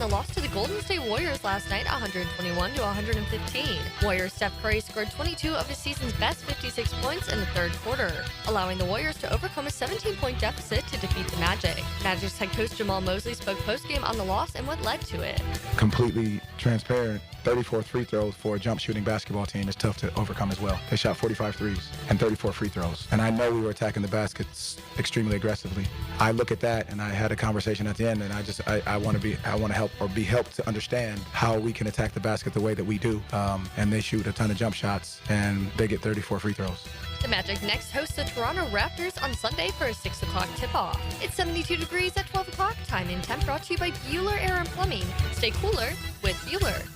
The loss to the Golden State Warriors last night, 121 to 115. Warriors Steph Curry scored 22 of his season's best 56 points in the third quarter, allowing the Warriors to overcome a 17-point deficit to defeat the Magic. Magic's head coach Jamal Mosley spoke post-game on the loss and what led to it. Completely transparent, 34 free throws for a jump shooting basketball team is tough to overcome as well. They shot 45 threes and 34 free throws. And I know we were attacking the baskets extremely aggressively. I look at that and I had a conversation at the end, and I want to help or be helped to understand how we can attack the basket the way that we do. And they shoot a ton of jump shots and they get 34 free throws. The Magic next host the Toronto Raptors on Sunday for a 6 o'clock tip-off. It's 72 degrees at 12 o'clock. Time and temp brought to you by Bueller Air and Plumbing. Stay cooler with Bueller.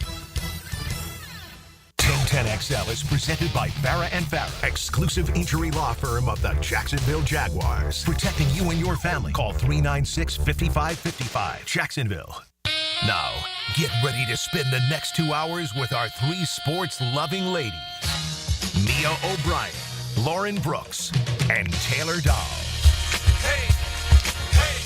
1010XL is presented by Farah & Farah, exclusive injury law firm of the Jacksonville Jaguars. Protecting you and your family. Call 396-5555. Jacksonville. Now, get ready to spend the next 2 hours with our three sports-loving ladies. Mia O'Brien, Lauren Brooks, and Taylor Dahl. Hey!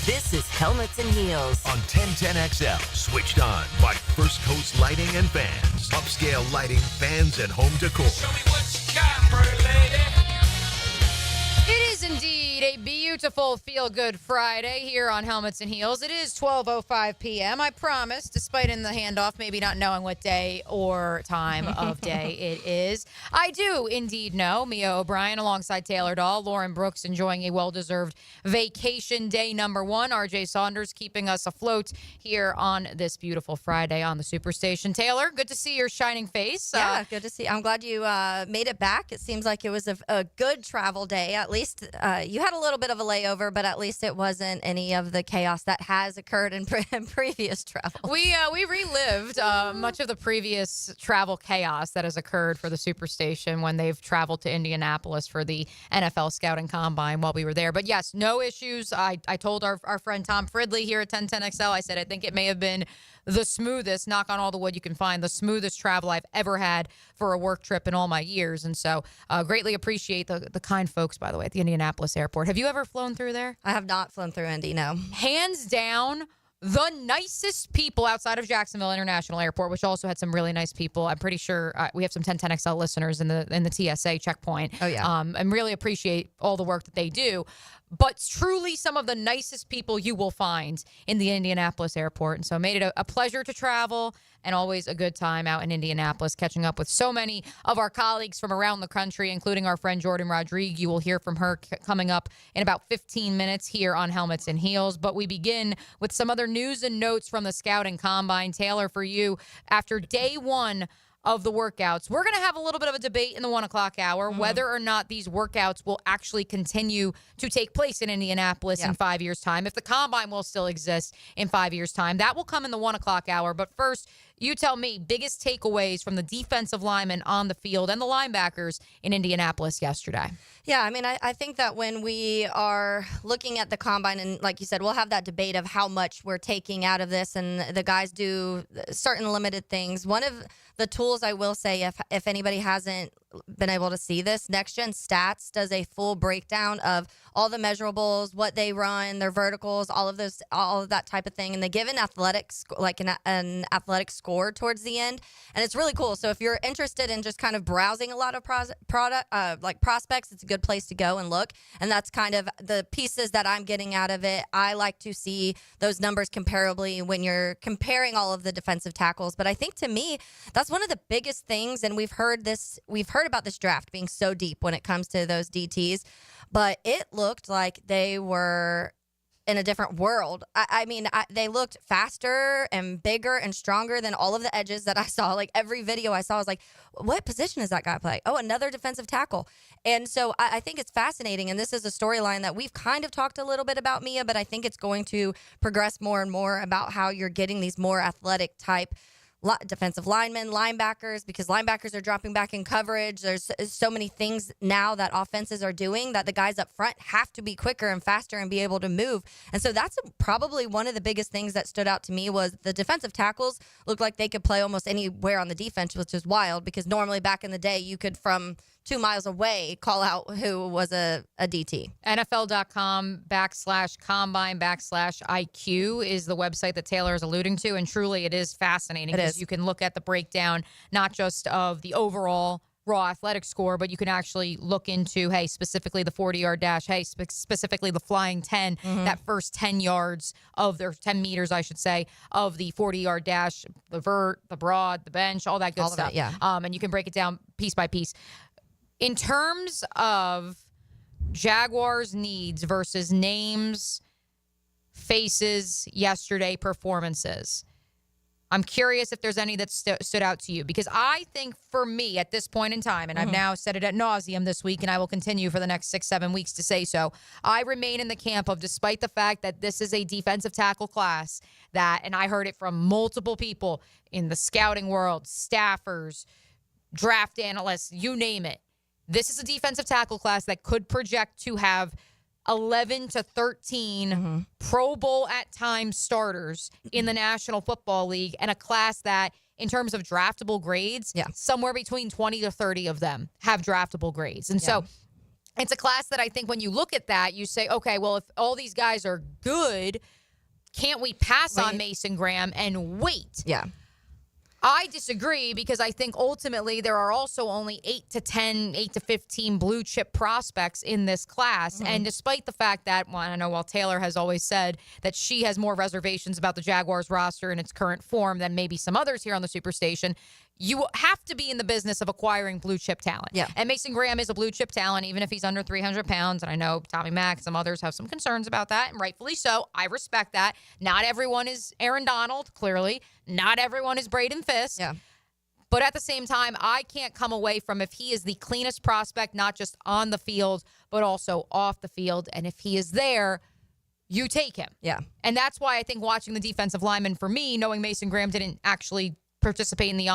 This is Helmets and Heels on 1010XL, switched on by First Coast Lighting and Fans. Upscale lighting, fans, and home decor. Show me what you got, pretty lady. It is indeed a beautiful feel-good Friday here on Helmets and Heels. It is 12:05 p.m. I promise, despite in the handoff maybe not knowing what day or time of day it is. I do indeed know. Mia O'Brien alongside Taylor Dahl, Lauren Brooks enjoying a well-deserved vacation day number one. RJ Saunders keeping us afloat here on this beautiful Friday on the Superstation. Taylor, good to see your shining face. Yeah, good to see. I'm glad you made it back. It seems like it was a good travel day. At least you had a little bit of a layover, but at least it wasn't any of the chaos that has occurred in previous travel. We relived much of the previous travel chaos that has occurred for the Superstation when they've traveled to Indianapolis for the NFL Scouting Combine while we were there. But yes, no issues. I told our friend Tom Fridley here at 1010XL, I said I think it may have been the smoothest, knock on all the wood you can find, the smoothest travel I've ever had for a work trip in all my years. And so greatly appreciate the kind folks, by the way, at the Indianapolis airport. Have you ever flown through there? I have not flown through Indy, no. Hands down, the nicest people outside of Jacksonville International Airport, which also had some really nice people. I'm pretty sure we have some 1010XL listeners in the TSA checkpoint. Oh, yeah. And really appreciate all the work that they do. But truly some of the nicest people you will find in the Indianapolis airport. And so it made it a pleasure to travel and always a good time out in Indianapolis, catching up with so many of our colleagues from around the country, including our friend Jordan Rodrigue. You will hear from her coming up in about 15 minutes here on Helmets and Heels. But we begin with some other news and notes from the Scouting Combine. Taylor, for you, after day one of the workouts, we're going to have a little bit of a debate in the 1 o'clock hour whether or not these workouts will actually continue to take place in Indianapolis in 5 years' time. If the Combine will still exist in 5 years' time, that will come in the 1 o'clock hour. But first, you tell me, biggest takeaways from the defensive linemen on the field and the linebackers in Indianapolis yesterday. Yeah, I mean, I think that when we are looking at the Combine, and like you said, we'll have that debate of how much we're taking out of this, and the guys do certain limited things. One of the tools I will say, if anybody hasn't been able to see this, Next Gen Stats does a full breakdown of all the measurables, what they run, their verticals, all of that type of thing, and they give an athletic an athletic score towards the end, and it's really cool. So if you're interested in just kind of browsing a lot of prospects, it's a good place to go and look. And that's kind of the pieces that I'm getting out of it. I like to see those numbers comparably when you're comparing all of the defensive tackles. But I think to me, that's one of the biggest things, and we've heard about this draft being so deep when it comes to those DTs, but it looked like they were in a different world. I mean, they looked faster and bigger and stronger than all of the edges that I saw. Like every video I saw, I was like, what position does that guy play? Oh, another defensive tackle. And so I think it's fascinating. And this is a storyline that we've kind of talked a little bit about, Mia, but I think it's going to progress more and more about how you're getting these more athletic type defensive linemen, linebackers, because linebackers are dropping back in coverage. There's so many things now that offenses are doing that the guys up front have to be quicker and faster and be able to move. And so that's probably one of the biggest things that stood out to me was the defensive tackles looked like they could play almost anywhere on the defense, which is wild because normally back in the day you could from 2 miles away call out who was a DT. NFL.com/combine/IQ is the website that Taylor is alluding to. And truly, it is fascinating because you can look at the breakdown, not just of the overall raw athletic score, but you can actually look into, hey, specifically the 40-yard dash, hey, specifically the flying 10, that first 10 yards of their 10 meters, I should say, of the 40-yard dash, the vert, the broad, the bench, all that good All of stuff. it, yeah. And you can break it down piece by piece. In terms of Jaguars needs versus names, faces, yesterday performances, I'm curious if there's any that stood out to you, because I think for me at this point in time, and I've now said it ad nauseum this week, and I will continue for the next 6-7 weeks to say so, I remain in the camp of, despite the fact that this is a defensive tackle class that, and I heard it from multiple people in the scouting world, staffers, draft analysts, you name it, this is a defensive tackle class that could project to have 11 to 13 Pro Bowl at times starters in the National Football League, and a class that, in terms of draftable grades, somewhere between 20 to 30 of them have draftable grades. And so it's a class that I think when you look at that, you say, okay, well, if all these guys are good, can't we pass on Mason Graham and wait? Yeah. I disagree, because I think ultimately there are also only 8 to 15 blue chip prospects in this class. And despite the fact that, well, I know while Taylor has always said that she has more reservations about the Jaguars roster in its current form than maybe some others here on the Superstation, you have to be in the business of acquiring blue chip talent. Yeah. And Mason Graham is a blue chip talent, even if he's under 300 pounds. And I know Tommy Mack and some others have some concerns about that, and rightfully so. I respect that. Not everyone is Aaron Donald, clearly. Not everyone is Braden Fisk. Yeah. But at the same time, I can't come away from, if he is the cleanest prospect, not just on the field, but also off the field. And if he is there, you take him. Yeah. And that's why I think watching the defensive lineman, for me, knowing Mason Graham didn't actually participate in the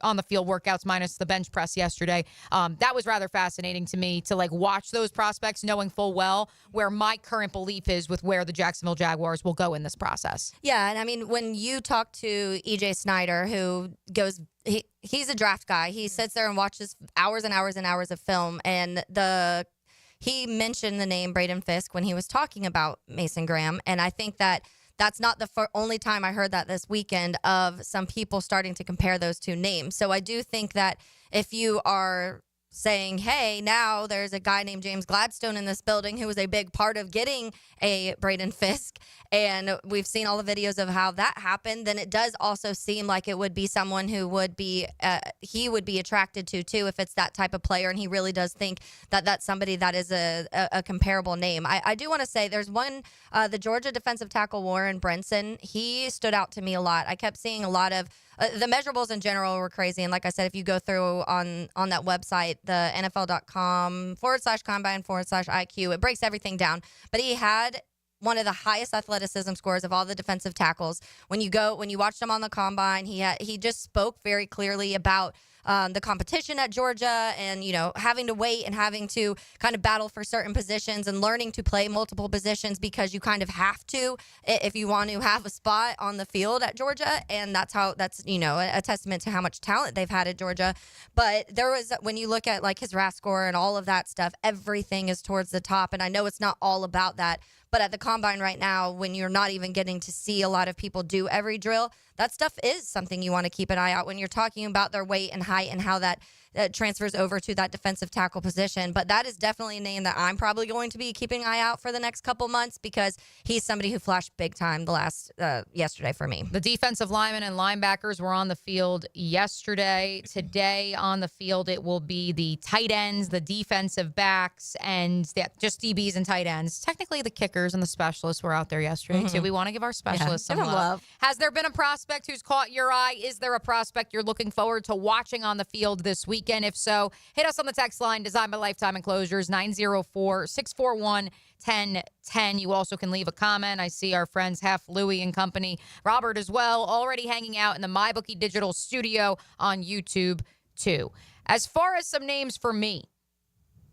on the field workouts minus the bench press yesterday, that was rather fascinating to me to watch those prospects, knowing full well where my current belief is with where the Jacksonville Jaguars will go in this process. Yeah, and I mean, when you talk to EJ Snyder, who goes, he's a draft guy. He sits there and watches hours and hours and hours of film, and he mentioned the name Braden Fisk when he was talking about Mason Graham, and I think that's not the only time I heard that this weekend, of some people starting to compare those two names. So I do think that if you are saying, hey, now there's a guy named James Gladstone in this building who was a big part of getting a Braden Fisk, and we've seen all the videos of how that happened, then it does also seem like it would be someone who would be he would be attracted to too, if it's that type of player, and he really does think that that's somebody that is a comparable name. I do want to say there's one, the Georgia defensive tackle Warren Brinson, he stood out to me a lot. I kept seeing a lot of the measurables in general were crazy. And like I said, if you go through on that website, the NFL.com/combine/IQ, it breaks everything down. But he had one of the highest athleticism scores of all the defensive tackles. When you watched him on the combine, he just spoke very clearly about the competition at Georgia, and having to wait and having to kind of battle for certain positions and learning to play multiple positions, because you kind of have to if you want to have a spot on the field at Georgia. And that's a testament to how much talent they've had at Georgia. But when you look at his RAS score and all of that stuff, everything is towards the top. And I know it's not all about that, but at the combine right now, when you're not even getting to see a lot of people do every drill, that stuff is something you want to keep an eye out when you're talking about their weight and height and how that transfers over to that defensive tackle position. But that is definitely a name that I'm probably going to be keeping an eye out for the next couple months, because he's somebody who flashed big time yesterday for me. The defensive linemen and linebackers were on the field yesterday. Today on the field, it will be the tight ends, the defensive backs, and just DBs and tight ends. Technically, the kickers and the specialists were out there yesterday, too. We want to give our specialists some love. Has there been a prospect who's caught your eye? Is there a prospect you're looking forward to watching on the field this weekend? If so, hit us on the text line, Designed by Lifetime Enclosures, 904-641-1010. You also can leave a comment. I see our friends Hef, Louie, and company, Robert as well, already hanging out in the MyBookie Digital Studio on YouTube, too. As far as some names for me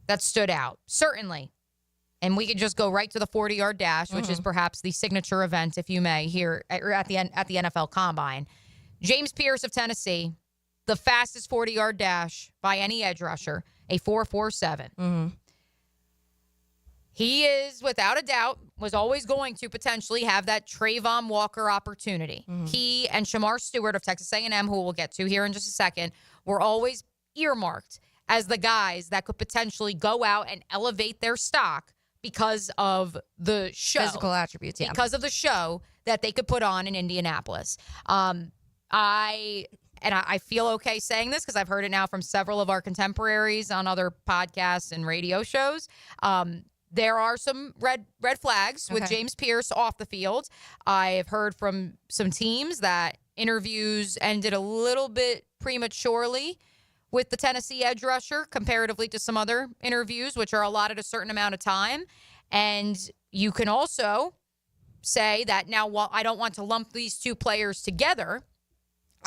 that stood out, certainly, and we could just go right to the 40-yard dash, which is perhaps the signature event, if you may, here at the NFL Combine. James Pierce of Tennessee, the fastest 40-yard dash by any edge rusher, a 4.47. He is, without a doubt, was always going to potentially have that Trayvon Walker opportunity. He and Shamar Stewart of Texas A&M, who we'll get to here in just a second, were always earmarked as the guys that could potentially go out and elevate their stock because of the show. Physical attributes, yeah. Because of the show that they could put on in Indianapolis. I feel okay saying this because I've heard it now from several of our contemporaries on other podcasts and radio shows. There are some red flags with James Pierce off the field. I have heard from some teams that interviews ended a little bit prematurely with the Tennessee edge rusher comparatively to some other interviews, which are allotted a certain amount of time. And you can also say that now, while I don't want to lump these two players together,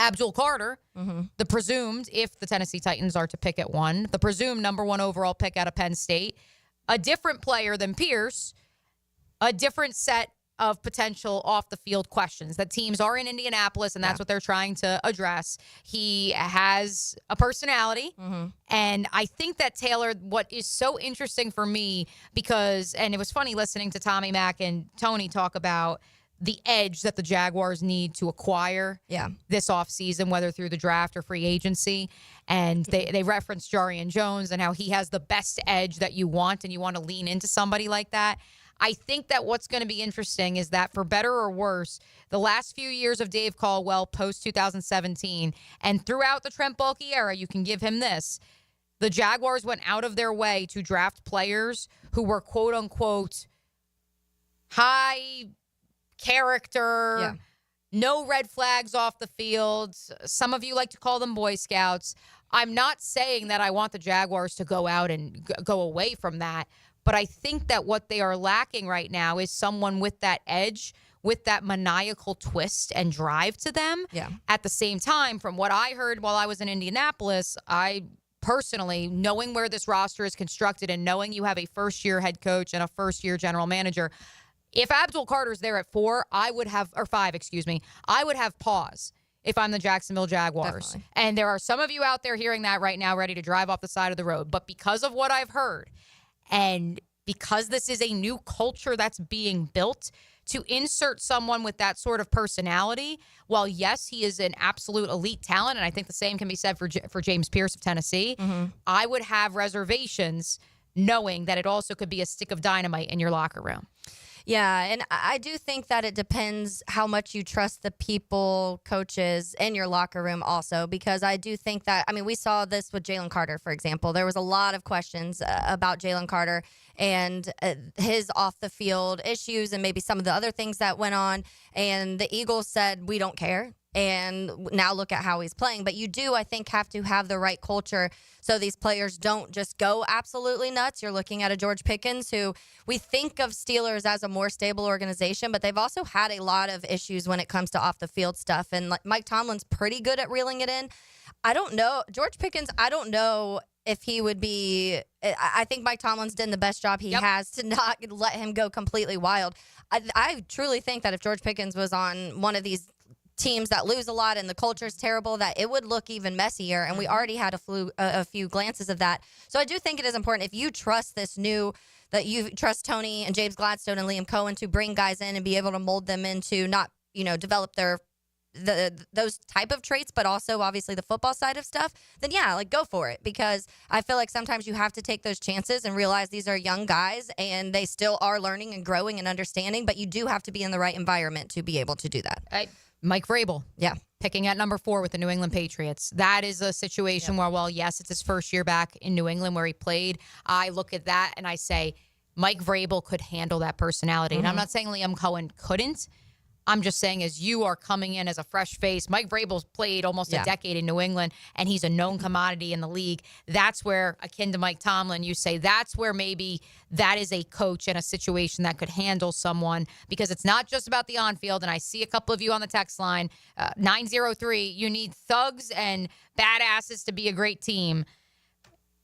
Abdul Carter, the presumed, if the Tennessee Titans are to pick at 1, the presumed number 1 overall pick out of Penn State, a different player than Pierce, a different set of potential off-the-field questions that teams are in Indianapolis, and that's what they're trying to address. He has a personality, and I think that, Taylor, what is so interesting for me, because, and it was funny listening to Tommy Mack and Tony talk about the edge that the Jaguars need to acquire this offseason, whether through the draft or free agency. And they referenced Jarian Jones and how he has the best edge that you want, and you want to lean into somebody like that. I think that what's going to be interesting is that, for better or worse, the last few years of Dave Caldwell post-2017 and throughout the Trent Baalke era, you can give him this, the Jaguars went out of their way to draft players who were quote-unquote high character, no red flags off the field. Some of you like to call them Boy Scouts. I'm not saying that I want the Jaguars to go out and go away from that, but I think that what they are lacking right now is someone with that edge, with that maniacal twist and drive to them. At the same time, from what I heard while I was in Indianapolis, I personally, knowing where this roster is constructed and knowing you have a first-year head coach and a first-year general manager, if Abdul Carter's there at 4, I would have, or 5, excuse me, I would have pause if I'm the Jacksonville Jaguars. Definitely. And there are some of you out there hearing that right now, ready to drive off the side of the road. But because of what I've heard, and because this is a new culture that's being built, to insert someone with that sort of personality, while yes, he is an absolute elite talent, and I think the same can be said for James Pierce of Tennessee, I would have reservations knowing that it also could be a stick of dynamite in your locker room. Yeah, and I do think that it depends how much you trust the people, coaches in your locker room also, because I do think that, I mean, we saw this with Jalen Carter, for example. There was a lot of questions about Jalen Carter and his off-the-field issues and maybe some of the other things that went on, and the Eagles said, we don't care. And now look at how he's playing. But you do, I think, have to have the right culture so these players don't just go absolutely nuts. You're looking at a George Pickens, who we think of Steelers as a more stable organization, but they've also had a lot of issues when it comes to off-the-field stuff. And Mike Tomlin's pretty good at reeling it in. I don't know. George Pickens, I don't know if he would be. I think Mike Tomlin's done the best job he has to not let him go completely wild. I truly think that if George Pickens was on one of these teams that lose a lot and the culture is terrible, that it would look even messier, and we already had a few glances of that. So I do think it is important, if you trust that you trust Tony and James Gladstone and Liam Cohen to bring guys in and be able to mold them into not, develop those type of traits, but also obviously the football side of stuff, then go for it, because I feel like sometimes you have to take those chances and realize these are young guys and they still are learning and growing and understanding, but you do have to be in the right environment to be able to do that. Mike Vrabel, picking at number 4 with the New England Patriots. That is a situation where, well, yes, it's his first year back in New England where he played. I look at that and I say, Mike Vrabel could handle that personality. And I'm not saying Liam Cohen couldn't. I'm just saying, as you are coming in as a fresh face, Mike Vrabel's played almost a decade in New England, and he's a known commodity in the league. That's where, akin to Mike Tomlin, you say that's where maybe that is a coach in a situation that could handle someone, because it's not just about the on-field. And I see a couple of you on the text line, 903, you need thugs and badasses to be a great team.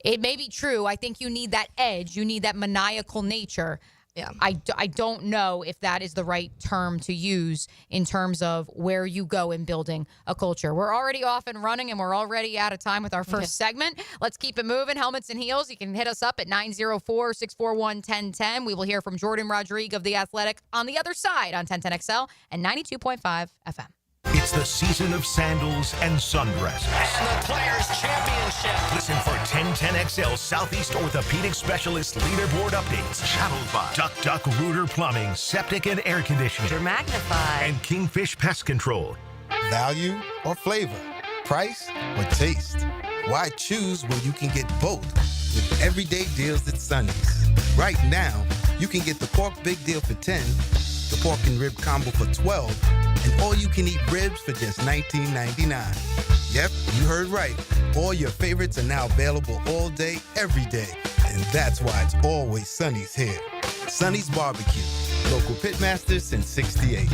It may be true. I think you need that edge. You need that maniacal nature. Yeah. I don't know if that is the right term to use in terms of where you go in building a culture. We're already off and running, and we're already out of time with our first segment. Let's keep it moving. Helmets and Heels. You can hit us up at 904-641-1010. We will hear from Jordan Rodrigue of The Athletic on the other side on 1010XL and 92.5 FM. It's the season of sandals and sundresses. And the Players' Championship. Listen for 1010XL Southeast Orthopedic Specialist Leaderboard updates. Channeled by Duck Rooter Plumbing, Septic and Air Conditioning, Magnified. and Kingfish Pest Control. Value or flavor? Price or taste? Why choose when you can get both with everyday deals at Sonny's? Right now, you can get the pork big deal for 10, the pork and rib combo for 12, and all-you-can-eat ribs for just $19.99. Yep, you heard right. All your favorites are now available all day, every day. And that's why it's always Sonny's here. Sonny's Barbecue. Local pitmasters since '68.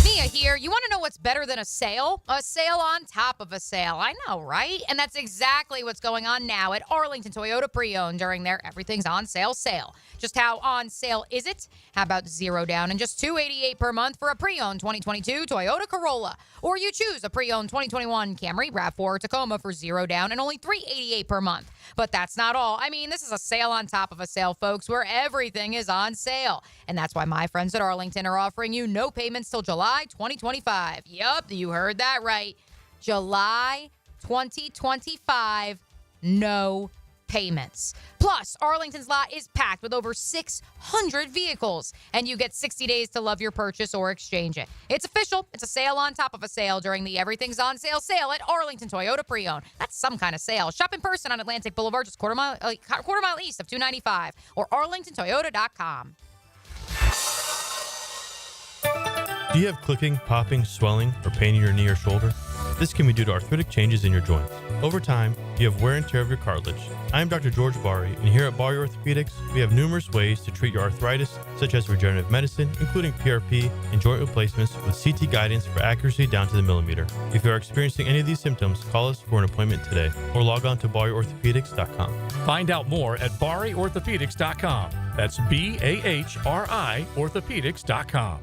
Mia here. You want to know what's better than a sale? A sale on top of a sale. I know, right? And that's exactly what's going on now at Arlington Toyota Pre-Owned during their Everything's on Sale sale. Just how on sale is it? How about zero down and just $288 per month for a pre-owned 2022 Toyota Corolla? Or you choose a pre-owned 2021 Camry, RAV4, or Tacoma for zero down and only $388 per month. But that's not all. I mean, this is a sale on top of a sale, folks, where everything is on sale. And that's why my friends at Arlington are offering you no payments till July 2025. Yup, you heard that right. July 2025, no payments. Plus, Arlington's lot is packed with over 600 vehicles, and you get 60 days to love your purchase or exchange it. It's official. It's a sale on top of a sale during the Everything's on Sale sale at Arlington Toyota Pre-Owned. That's some kind of sale. Shop in person on Atlantic Boulevard, just quarter mile east of 295, or arlingtontoyota.com. Do you have clicking, popping, swelling, or pain in your knee or shoulder? This can be due to arthritic changes in your joints. Over time, you have wear and tear of your cartilage. I am Dr. George Bari, and here at Bari Orthopedics, we have numerous ways to treat your arthritis, such as regenerative medicine, including PRP and joint replacements with CT guidance for accuracy down to the millimeter. If you are experiencing any of these symptoms, call us for an appointment today, or log on to BariOrthopedics.com. Find out more at BariOrthopedics.com. That's BAHRI Orthopedics.com.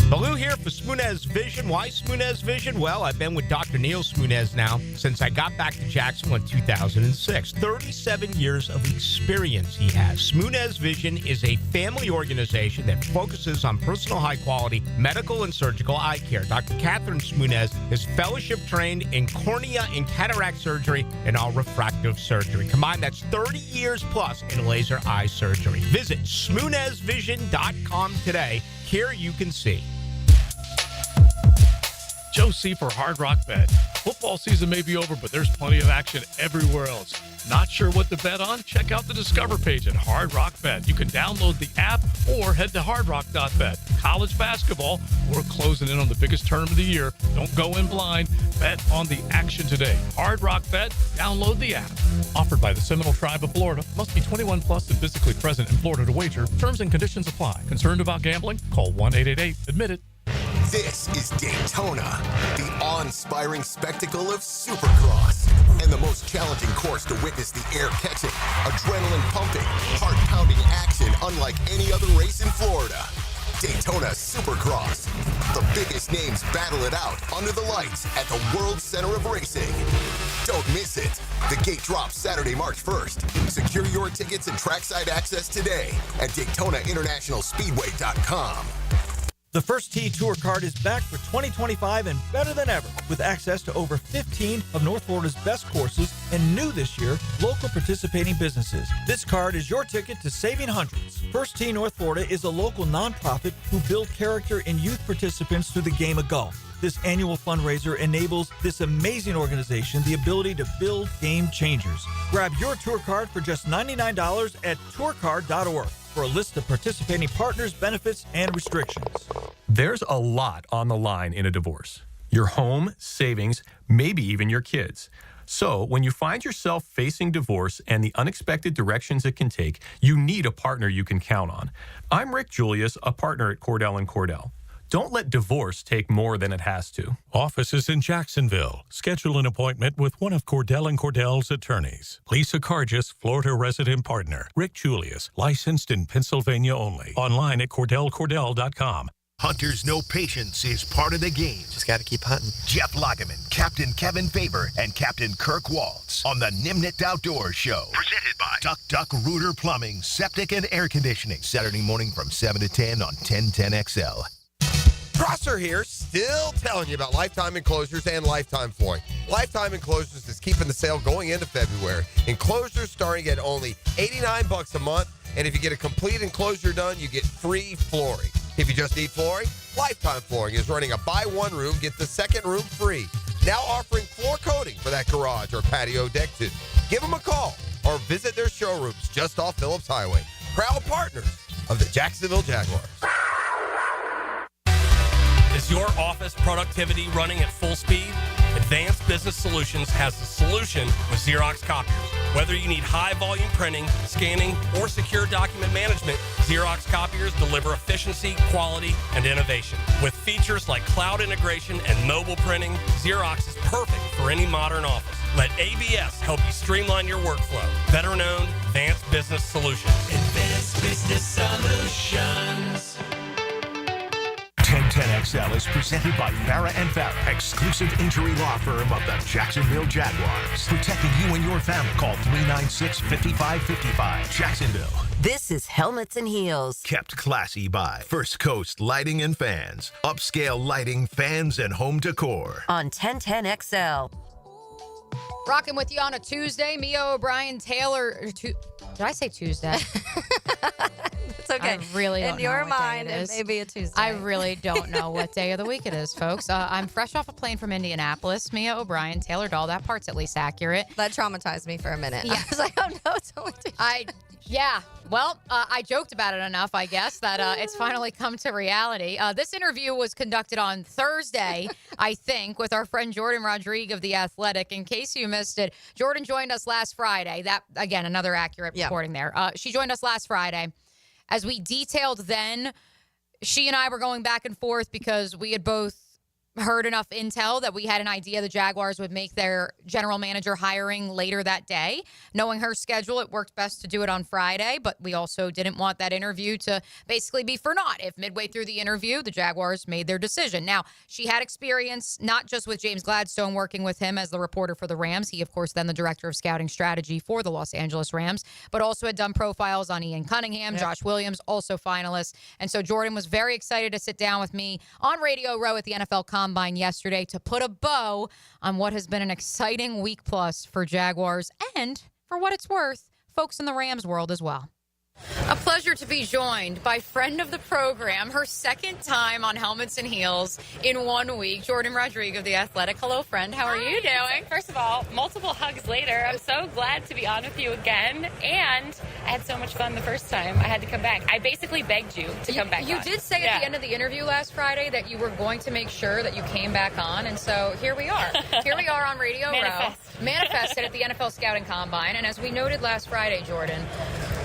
Baloo here for Smunez Vision. Why Smunez Vision? Well, I've been with Dr. Neil Smunez now since I got back to Jacksonville in 2006. 37 years of experience he has. Smunez Vision is a family organization that focuses on personal high-quality medical and surgical eye care. Dr. Catherine Smunez is fellowship trained in cornea and cataract surgery and all refractive surgery. Combined, that's 30 years plus in laser eye surgery. Visit SmunezVision.com today. Here you can see. Joe C. for Hard Rock Bet. Football season may be over, but there's plenty of action everywhere else. Not sure what to bet on? Check out the Discover page at Hard Rock Bet. You can download the app or head to hardrock.bet. College basketball, we're closing in on the biggest tournament of the year. Don't go in blind. Bet on the action today. Hard Rock Bet, download the app. Offered by the Seminole Tribe of Florida. Must be 21 plus and physically present in Florida to wager. Terms and conditions apply. Concerned about gambling? Call 1-888-ADMIT-IT. This is Daytona, the awe-inspiring spectacle of Supercross, and the most challenging course to witness the air-catching, adrenaline-pumping, heart-pounding action unlike any other race in Florida. Daytona Supercross. The biggest names battle it out under the lights at the World Center of Racing. Don't miss it. The gate drops Saturday, March 1st. Secure your tickets and trackside access today at DaytonaInternationalSpeedway.com. The First Tee Tour Card is back for 2025 and better than ever, with access to over 15 of North Florida's best courses and new this year, local participating businesses. This card is your ticket to saving hundreds. First Tee North Florida is a local nonprofit who build character in youth participants through the game of golf. This annual fundraiser enables this amazing organization the ability to build game changers. Grab your tour card for just $99 at tourcard.org. for a list of participating partners, benefits, and restrictions. There's a lot on the line in a divorce. Your home, savings, maybe even your kids. So when you find yourself facing divorce and the unexpected directions it can take, you need a partner you can count on. I'm Rick Julius, a partner at Cordell & Cordell. Don't let divorce take more than it has to. Offices in Jacksonville. Schedule an appointment with one of Cordell & Cordell's attorneys. Lisa Cargis, Florida resident partner. Rick Julius, licensed in Pennsylvania only. Online at CordellCordell.com. Hunters know patience is part of the game. Just got to keep hunting. Jeff Lageman, Captain Kevin Faber, and Captain Kirk Waltz on the Nimnit Outdoors Show. Presented by Duck Rooter Plumbing, Septic and Air Conditioning. Saturday morning from 7 to 10 on 1010XL. Prosser here, still telling you about Lifetime Enclosures and Lifetime Flooring. Lifetime Enclosures is keeping the sale going into February. Enclosures starting at only $89 a month, and if you get a complete enclosure done, you get free flooring. If you just need flooring, Lifetime Flooring is running a buy one room, get the second room free. Now offering floor coating for that garage or patio deck too. Give them a call or visit their showrooms just off Phillips Highway. Proud partners of the Jacksonville Jaguars. Is your office productivity running at full speed? Advanced Business Solutions has the solution with Xerox copiers. Whether you need high-volume printing, scanning, or secure document management, Xerox copiers deliver efficiency, quality, and innovation. With features like cloud integration and mobile printing, Xerox is perfect for any modern office. Let ABS help you streamline your workflow. Veteran-owned Advanced Business Solutions. Advanced Business Solutions. 1010XL is presented by Farah & Farah, exclusive injury law firm of the Jacksonville Jaguars. Protecting you and your family. Call 396-5555. Jacksonville. This is Helmets and Heels. Kept classy by First Coast Lighting and Fans. Upscale lighting, fans, and home decor. On 1010XL. Rocking with you on a Tuesday. Mia O'Brien, Taylor. Did I say Tuesday? It's okay. I really don't In your know what mind, day it it is. may be a Tuesday. I really don't know what day of the week it is, folks. I'm fresh off a plane from Indianapolis. Mia O'Brien, Taylor Dahl. That part's at least accurate. That traumatized me for a minute. Yeah. I was like, oh no, it's only Tuesday. Yeah. Well, I joked about it enough, I guess, that it's finally come to reality. This interview was conducted on Thursday, I think, with our friend Jordan Rodrigue of The Athletic. In case you missed it, Jordan joined us last Friday. That, again, another accurate reporting there. She joined us last Friday. As we detailed then, she and I were going back and forth because we had both heard enough intel that we had an idea the Jaguars would make their general manager hiring later that day. Knowing her schedule, it worked best to do it on Friday, but we also didn't want that interview to basically be for naught. If midway through the interview, the Jaguars made their decision. Now, she had experience not just with James Gladstone working with him as the reporter for the Rams. He, of course, then the director of scouting strategy for the Los Angeles Rams, but also had done profiles on Ian Cunningham, Josh Williams, also finalists. And so Jordan was very excited to sit down with me on Radio Row at the NFL Combine yesterday to put a bow on what has been an exciting week plus for Jaguars and, for what it's worth, folks in the Rams world as well. A pleasure to be joined by friend of the program, her second time on Helmets and Heels in 1 week, Jordan Rodrigue of The Athletic. Hello, friend. How are you doing? First of all, multiple hugs later. I'm so glad to be on with you again, and I had so much fun the first time. I had to come back. I basically begged you to come back You on. did say at the end of the interview last Friday that you were going to make sure that you came back on, and so here we are. Here we are on Radio Row, manifested at the NFL Scouting Combine, and as we noted last Friday, Jordan,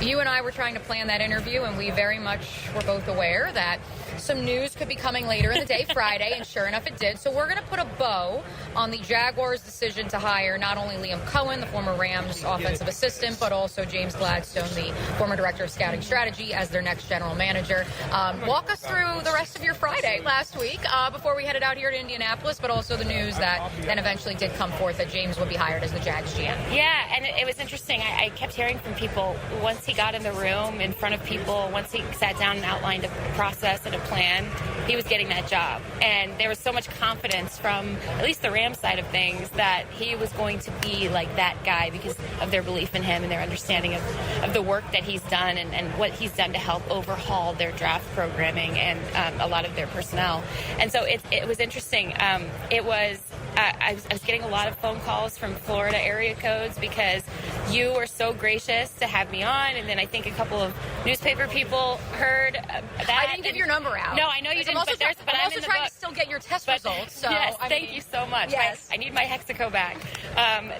you and I were trying to plan that interview, and we very much were both aware that some news could be coming later in the day, Friday, and sure enough it did. So we're going to put a bow on the Jaguars' decision to hire not only Liam Cohen, the former Rams offensive assistant, but also James Gladstone, the former director of scouting strategy, as their next general manager. Walk us through the rest of your Friday last week before we headed out here to Indianapolis, but also the news that then eventually did come forth that James would be hired as the Jags GM. Yeah, and it was interesting. I kept hearing from people once he got in the room in front of people, once he sat down and outlined a process and a plan, he was getting that job. And there was so much confidence from at least the Rams side of things that he was going to be like that guy because of their belief in him and their understanding of the work that he's done and what he's done to help overhaul their draft programming and a lot of their personnel. And so it was interesting. I was getting a lot of phone calls from Florida area codes because you were so gracious to have me on, and then I think a couple of newspaper people heard that. I didn't give your number out. No, I know you didn't, I'm I'm also trying to still get your test results. So, yes, thank you so much. Yes. I need my Hexaco back. I'm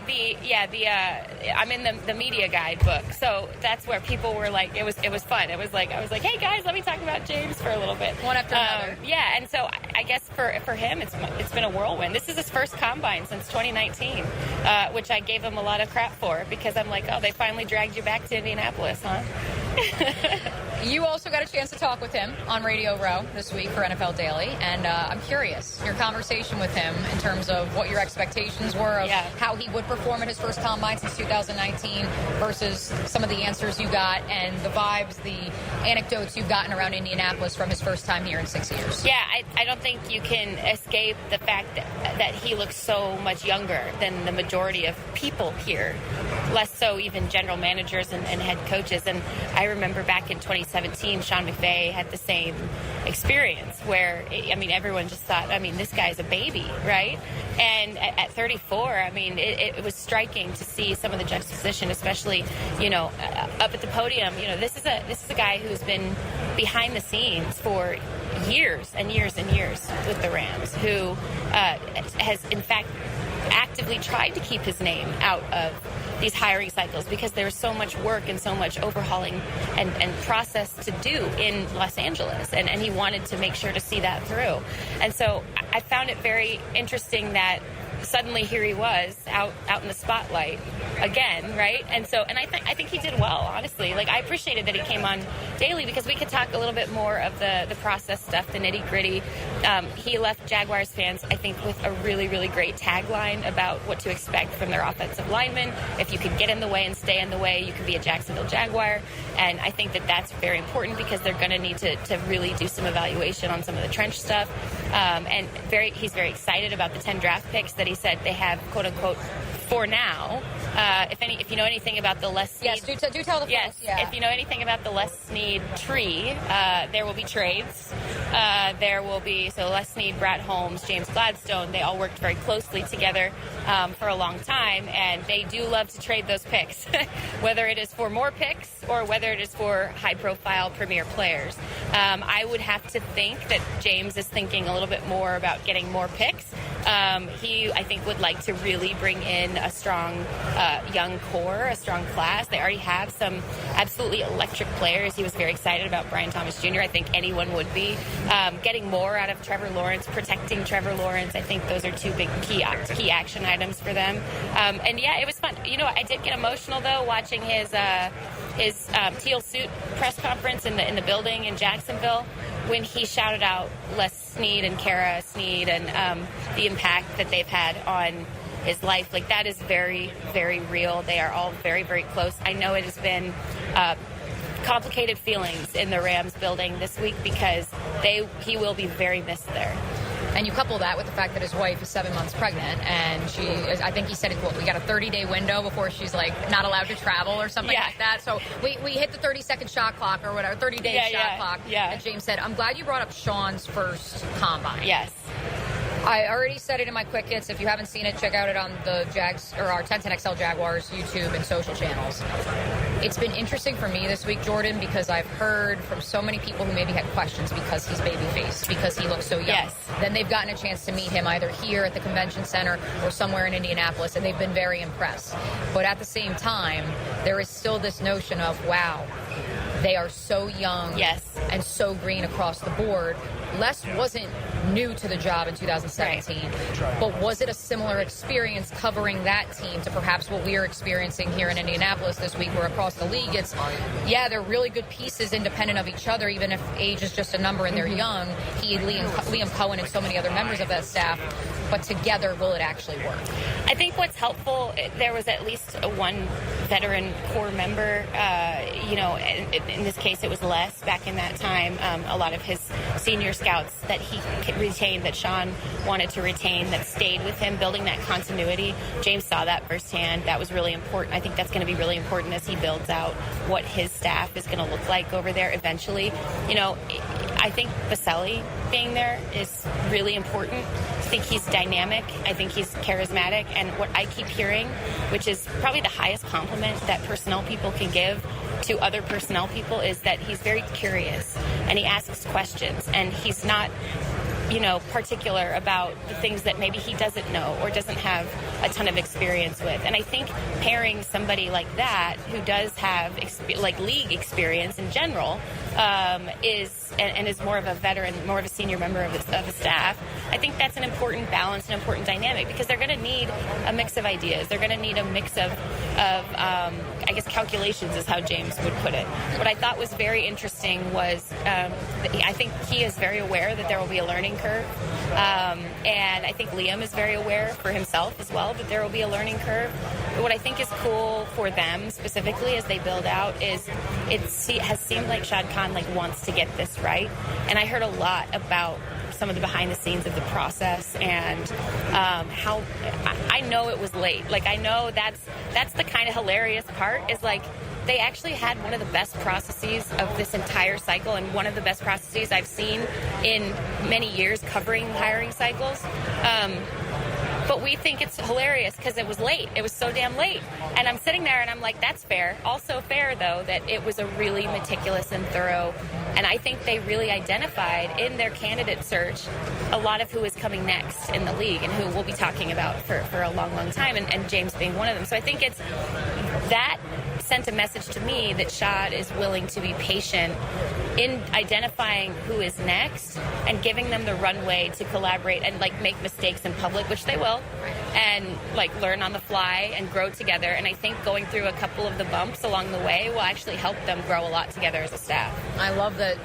in the media guide book, so that's where people were like, it was fun. It was like, I was like, hey guys, let me talk about James for a little bit, one after another. Yeah, and so I guess for him, it's been a whirlwind. This is his first combine since 2019, which I gave him a lot of crap for, because I'm like, oh, they finally dragged you back to Indianapolis, huh? You also got a chance to talk with him on Radio Row this week for NFL Daily, and I'm curious, your conversation with him in terms of what your expectations were of how he would perform at his first combine since 2019 versus some of the answers you got and the vibes, the anecdotes you've gotten around Indianapolis from his first time here in 6 years. Yeah, I don't think you can escape the fact that he looks so much younger than the majority of people here, less so even general managers and head coaches. And I remember back in 2017, Sean McVay had the same experience where, I mean, everyone just thought, I mean, this guy's a baby, right? And at 34, I mean, it was striking to see some of the juxtaposition, especially, up at the podium. This is a guy who's been behind the scenes for years and years and years with the Rams, who has, in fact, actively tried to keep his name out of these hiring cycles because there was so much work and so much overhauling and process to do in Los Angeles. And he wanted to make sure to see that through. And so I found it very interesting that suddenly here he was out in the spotlight again, right? And I think he did well, honestly. Like, I appreciated that he came on daily because we could talk a little bit more of the process stuff, the nitty gritty. He left Jaguars fans, I think, with a really, really great tagline about what to expect from their offensive linemen. If you could get in the way and stay in the way, you can be a Jacksonville Jaguar. And I think that that's very important because they're going to need to really do some evaluation on some of the trench stuff. And he's very excited about the 10 draft picks that he said they have, quote unquote, for now. If you know anything about the Les Snead, do tell the folks. Yeah. If you know anything about the Les Snead tree, there will be trades. There will be Les Snead, Brad Holmes, James Gladstone. They all worked very closely together for a long time, and they do love to trade those picks, whether it is for more picks or whether it is for high-profile premier players. I would have to think that James is thinking a little bit more about getting more picks. He, I think, would like to really bring in a strong young core, a strong class. They already have some absolutely electric players. He was very excited about Brian Thomas Jr. I think anyone would be. Getting more out of Trevor Lawrence, protecting Trevor Lawrence. I think those are two big key action items for them. And yeah, it was fun. I did get emotional though watching his teal suit press conference in the building in Jacksonville when he shouted out Les Snead and Kara Snead and the impact that they've had on his life. Like, that is very, very real. They are all very, very close. I know it has been complicated feelings in the Rams building this week because he will be very missed there. And you couple that with the fact that his wife is 7 months pregnant, and I think he said, we got a 30-day window before she's not allowed to travel or something like that. So we hit the 30-second shot clock or whatever, 30-day shot clock. Yeah. And James said, I'm glad you brought up Sean's first combine. Yes. I already said it in my quick hits. If you haven't seen it, check out it on the Jags or our 1010XL Jaguars YouTube and social channels. It's been interesting for me this week, Jordan, because I've heard from so many people who maybe had questions because he's baby-faced, because he looks so young. Yes. Then they've gotten a chance to meet him either here at the convention center or somewhere in Indianapolis, and they've been very impressed. But at the same time, there is still this notion of, wow, they are so young and so green across the board. Les wasn't new to the job in 2017, but was it a similar experience covering that team to perhaps what we are experiencing here in Indianapolis this week, where across the league it's, they're really good pieces independent of each other, even if age is just a number and they're young. He, Liam Cohen, and so many other members of that staff, but together, will it actually work? I think what's helpful, there was at least one veteran core member, in this case it was Les back in that time. A lot of his senior scouts that he retained, that Sean wanted to retain, that stayed with him, building that continuity. James saw that firsthand. That was really important. I think that's going to be really important as he builds out what his staff is going to look like over there eventually. I think Baselli being there is really important. I think he's dynamic. I think he's charismatic. And what I keep hearing, which is probably the highest compliment that personnel people can give to other personnel people, is that he's very curious and he asks questions, and he's not particular about the things that maybe he doesn't know or doesn't have a ton of experience with. And I think pairing somebody like that who does have league experience in general is more of a veteran, more of a senior member of the staff, I think that's an important balance, an important dynamic, because they're going to need a mix of ideas. They're going to need a mix of calculations is how James would put it. What I thought was very interesting was I think he is very aware that there will be a learning curve. And I think Liam is very aware for himself as well that there will be a learning curve. But what I think is cool for them specifically as they build out is it has seemed like Shad Khan wants to get this right. And I heard a lot about some of the behind the scenes of the process and how I know it was late. I know that's the kind of hilarious part is they actually had one of the best processes of this entire cycle and one of the best processes I've seen in many years covering hiring cycles. But we think it's hilarious because it was late. It was so damn late. And I'm sitting there and I'm like, that's fair. Also fair, though, that it was a really meticulous and thorough. And I think they really identified in their candidate search a lot of who is coming next in the league and who we'll be talking about for a long, long time, and James being one of them. So I think it's that sent a message to me that Shad is willing to be patient in identifying who is next and giving them the runway to collaborate and make mistakes in public, which they will, and learn on the fly and grow together. And I think going through a couple of the bumps along the way will actually help them grow a lot together as a staff. I love that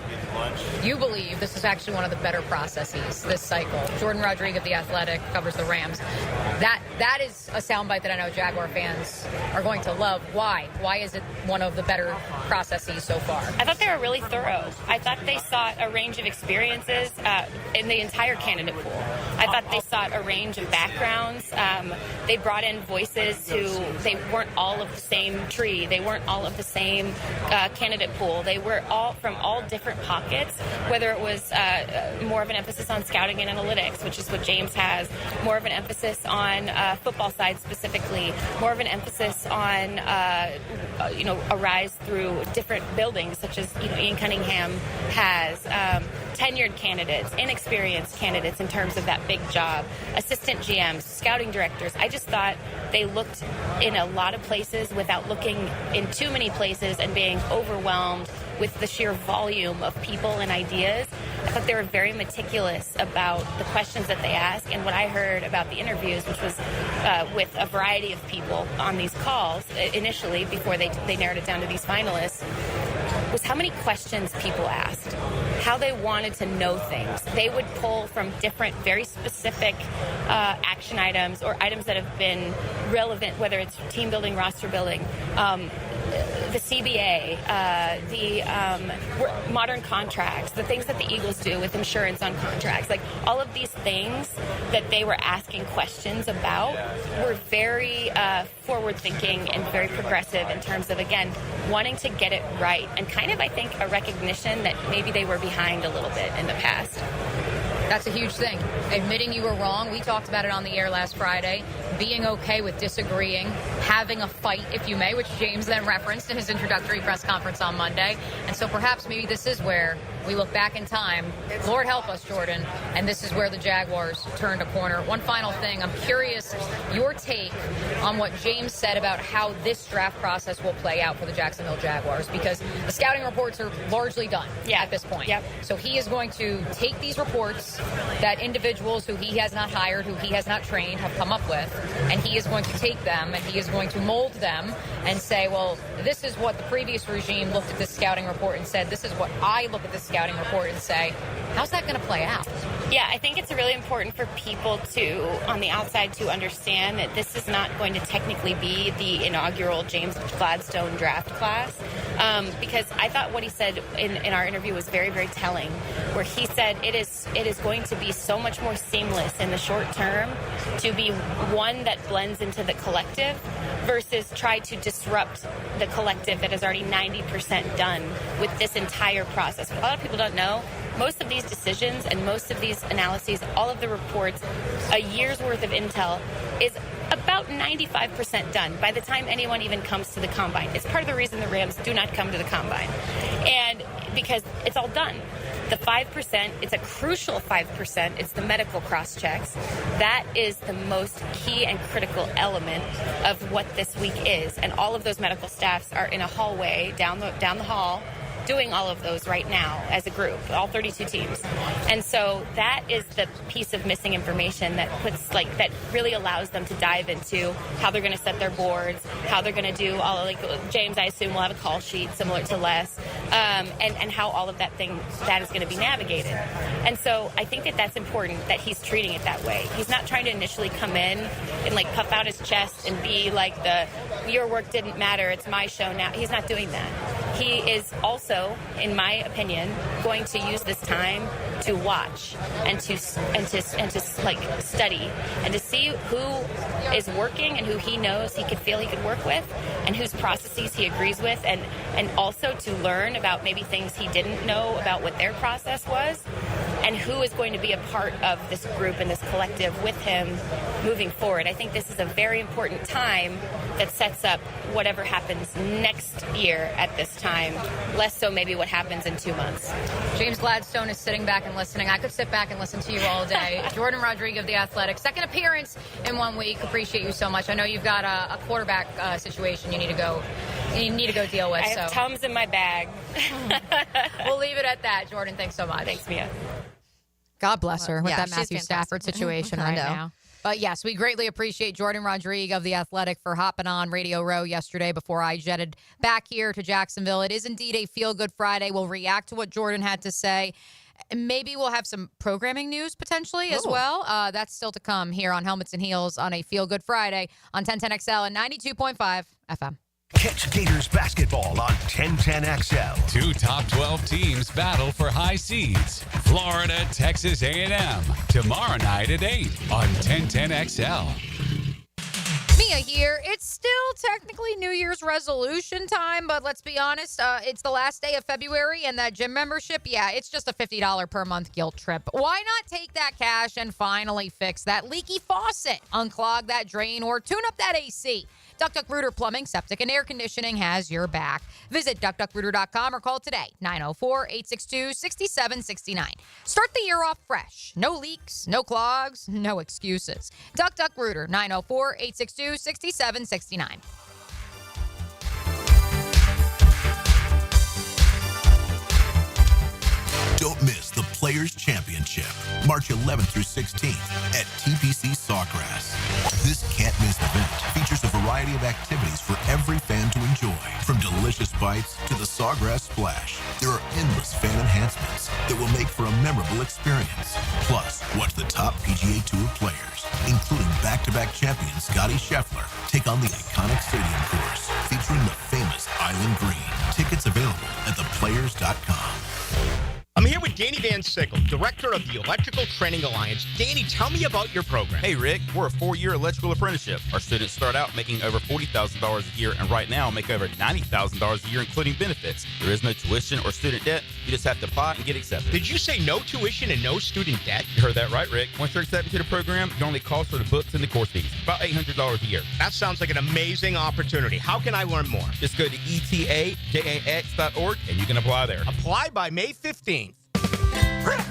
you believe this is actually one of the better processes this cycle. Jordan Rodrigue of The Athletic covers the Rams. That is a soundbite that I know Jaguar fans are going to love. Why? Why is it one of the better processes so far? I thought they were really thorough. I thought they sought a range of experiences in the entire candidate pool. I thought they sought a range of backgrounds. They brought in voices who they weren't all of the same tree. They weren't all of the same candidate pool. They were all from all different pockets, whether it was more of an emphasis on scouting and analytics, which is what James has, more of an emphasis on football side specifically, more of an emphasis on a rise through different buildings, such as Ian Cunningham has, tenured candidates, inexperienced candidates in terms of that big job, assistant GMs, scouting directors. I just thought they looked in a lot of places without looking in too many places and being overwhelmed with the sheer volume of people and ideas. I thought they were very meticulous about the questions that they ask, and what I heard about the interviews, which was with a variety of people on these calls initially before they narrowed it down to these finalists, was how many questions people asked, how they wanted to know things. They would pull from different, very specific action items or items that have been relevant, whether it's team building, roster building, the CBA, the modern contracts, the things that the Eagles do with insurance on contracts, all of these things that they were asking questions about were very forward-thinking and very progressive in terms of, again, wanting to get it right and kind of, I think, a recognition that maybe they were behind a little bit in the past. That's a huge thing. Admitting you were wrong. We talked about it on the air last Friday. Being okay with disagreeing, having a fight, if you may, which James then referenced in his introductory press conference on Monday. And so perhaps maybe this is where we look back in time. Lord help us, Jordan. And this is where the Jaguars turned a corner. One final thing. I'm curious your take on what James said about how this draft process will play out for the Jacksonville Jaguars, because the scouting reports are largely done at this point. Yep. So he is going to take these reports that individuals who he has not hired, who he has not trained, have come up with, and he is going to take them and he is going to mold them and say, well, this is what the previous regime looked at this scouting report and said, this is what I look at this scouting report and say, how's that going to play out? Yeah, I think it's really important for people to, on the outside, to understand that this is not going to technically be the inaugural James Gladstone draft class, because I thought what he said in our interview was very, very telling, where he said it is going to be so much more seamless in the short term to be one that blends into the collective versus try to disrupt the collective that is already 90% done with this entire process. What a lot of people don't know, most of these decisions and most of these analyses, all of the reports, a year's worth of intel is about 95% done by the time anyone even comes to the combine. It's part of the reason the Rams do not come to the combine. And because it's all done. The 5%, it's a crucial 5%. It's the medical cross-checks. That is the most key and critical element of what this week is. And all of those medical staffs are in a hallway down the hall doing all of those right now as a group, all 32 teams. And so that is the piece of missing information that that really allows them to dive into how they're going to set their boards, how they're going to do James, I assume, will have a call sheet similar to Les, and how all of that is going to be navigated. And so I think that that's important that he's treating it that way. He's not trying to initially come in and puff out his chest and be like your work didn't matter, it's my show now. He's not doing that. He is also, in my opinion, going to use this time to watch and to study and to see who is working and who he knows he could feel he could work with and whose processes he agrees with, and also to learn about maybe things he didn't know about what their process was, and who is going to be a part of this group and this collective with him moving forward. I think this is a very important time that sets up whatever happens next year at this time, less so maybe what happens in 2 months. James Gladstone is sitting back and listening. I could sit back and listen to you all day. Jordan Rodrigue of The Athletic, second appearance in 1 week. Appreciate you so much. I know you've got a quarterback situation you need to go deal with. I have Tums in my bag. We'll leave it at that. Jordan, thanks so much. Thanks, Mia. God bless her with that she's Matthew Stafford situation right now. But yes, we greatly appreciate Jordan Rodrigue of The Athletic for hopping on Radio Row yesterday before I jetted back here to Jacksonville. It is indeed a feel-good Friday. We'll react to what Jordan had to say. Maybe we'll have some programming news potentially as well. That's still to come here on Helmets and Heels on a feel-good Friday on 1010XL and 92.5 FM. Catch Gators basketball on 1010XL. Two top 12 teams battle for high seeds. Florida, Texas A&M. Tomorrow night at 8 on 1010XL. Mia here. It's still technically New Year's resolution time, but let's be honest, it's the last day of February, and that gym membership, it's just a $50 per month guilt trip. Why not take that cash and finally fix that leaky faucet, unclog that drain, or tune up that AC? Duck Duck Rooter Plumbing, Septic, and Air Conditioning has your back. Visit duckduckrooter.com or call today, 904-862-6769. Start the year off fresh. No leaks, no clogs, no excuses. Duck Duck Rooter, 904-862-6769. Don't miss the Players Championship, March 11th through 16th at TPC Sawgrass. This can't-miss event features a variety of activities for every fan to enjoy, from delicious bites to the Sawgrass Splash. There are endless fan enhancements that will make for a memorable experience. Plus, watch the top PGA Tour players, including back-to-back champion Scotty Scheffler, take on the iconic stadium course featuring the famous Island Green. Tickets available at theplayers.com. I'm here with Danny Van Sickle, Director of the Electrical Training Alliance. Danny, tell me about your program. Hey, Rick, we're a 4-year electrical apprenticeship. Our students start out making over $40,000 a year, and right now make over $90,000 a year, including benefits. There is no tuition or student debt. You just have to apply and get accepted. Did you say no tuition and no student debt? You heard that right, Rick. Once you're accepted to the program, your only cost for the books and the course fees, about $800 a year. That sounds like an amazing opportunity. How can I learn more? Just go to etajax.org, and you can apply there. Apply by May 15th.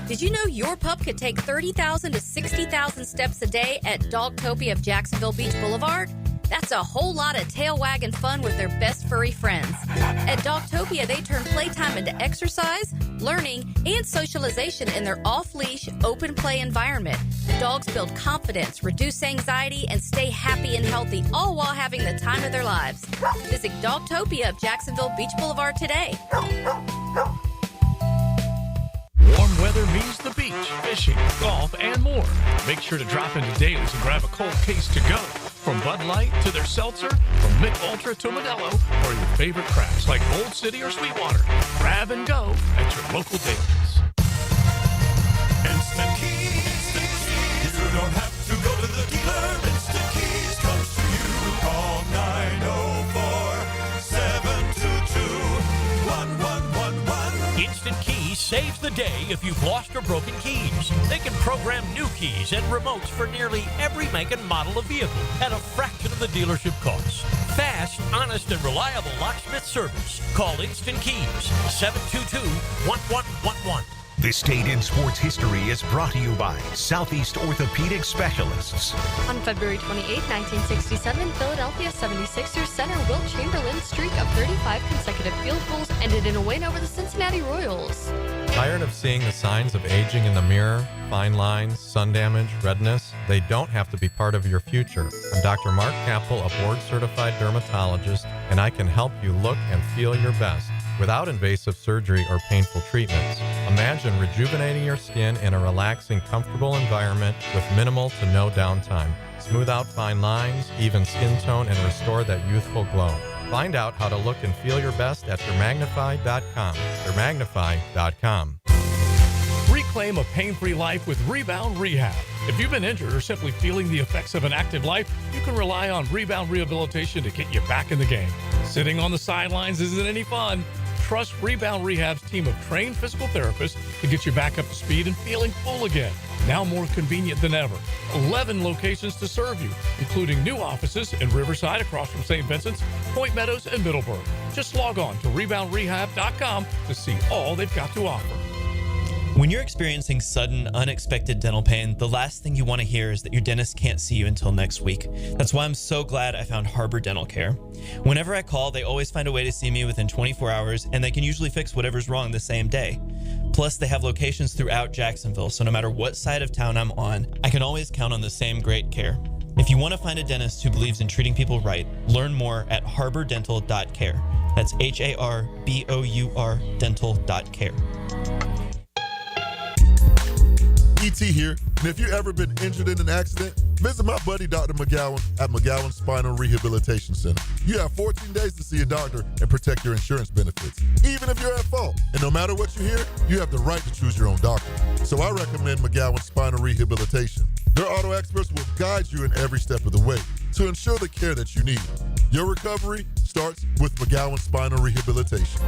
Did you know your pup could take 30,000 to 60,000 steps a day at Dogtopia of Jacksonville Beach Boulevard? That's a whole lot of tail wagging fun with their best furry friends. At Dogtopia, they turn playtime into exercise, learning, and socialization in their off-leash, open play environment. Dogs build confidence, reduce anxiety, and stay happy and healthy, all while having the time of their lives. Visit Dogtopia of Jacksonville Beach Boulevard today. Warm weather means the beach, fishing, golf, and more. Make sure to drop into Daly's and grab a cold case to go. From Bud Light to their seltzer, from Mick Ultra to Modelo, or your favorite crafts like Old City or Sweetwater. Grab and go at your local Daly's. Instant Keys. You don't have to go to the dealer. Instant Keys comes to you. Call 904-722-1111. Instant Keys saves the day if you've lost or broken keys. They can program new keys and remotes for nearly every make and model of vehicle at a fraction of the dealership cost. Fast, honest, and reliable locksmith service. Call Instant Keys, 722-1111. This Date in Sports History is brought to you by Southeast Orthopedic Specialists. On February 28, 1967, Philadelphia 76ers center Wilt Chamberlain's streak of 35 consecutive field goals ended in a win over the Cincinnati Royals. Tired of seeing the signs of aging in the mirror? Fine lines, sun damage, redness? They don't have to be part of your future. I'm Dr. Mark Capel, a board-certified dermatologist, and I can help you look and feel your best without invasive surgery or painful treatments. Imagine rejuvenating your skin in a relaxing, comfortable environment with minimal to no downtime. Smooth out fine lines, even skin tone, and restore that youthful glow. Find out how to look and feel your best at Dermagnify.com. Dermagnify.com. Reclaim a pain-free life with Rebound Rehab. If you've been injured or simply feeling the effects of an active life, you can rely on Rebound Rehabilitation to get you back in the game. Sitting on the sidelines isn't any fun. Trust Rebound Rehab's team of trained physical therapists to get you back up to speed and feeling full again. Now more convenient than ever. 11 locations to serve you, including new offices in Riverside across from St. Vincent's, Point Meadows, and Middleburg. Just log on to reboundrehab.com to see all they've got to offer. When you're experiencing sudden, unexpected dental pain, the last thing you want to hear is that your dentist can't see you until next week. That's why I'm so glad I found Harbor Dental Care. Whenever I call, they always find a way to see me within 24 hours, and they can usually fix whatever's wrong the same day. Plus, they have locations throughout Jacksonville, so no matter what side of town I'm on, I can always count on the same great care. If you want to find a dentist who believes in treating people right, learn more at harbordental.care. That's HARBOUR dental.care. ET here, and if you've ever been injured in an accident, visit my buddy Dr. McGowan at McGowan Spinal Rehabilitation Center. You have 14 days to see a doctor and protect your insurance benefits, even if you're at fault. And no matter what you hear, you have the right to choose your own doctor. So I recommend McGowan Spinal Rehabilitation. Their auto experts will guide you in every step of the way to ensure the care that you need. Your recovery starts with McGowan Spinal Rehabilitation.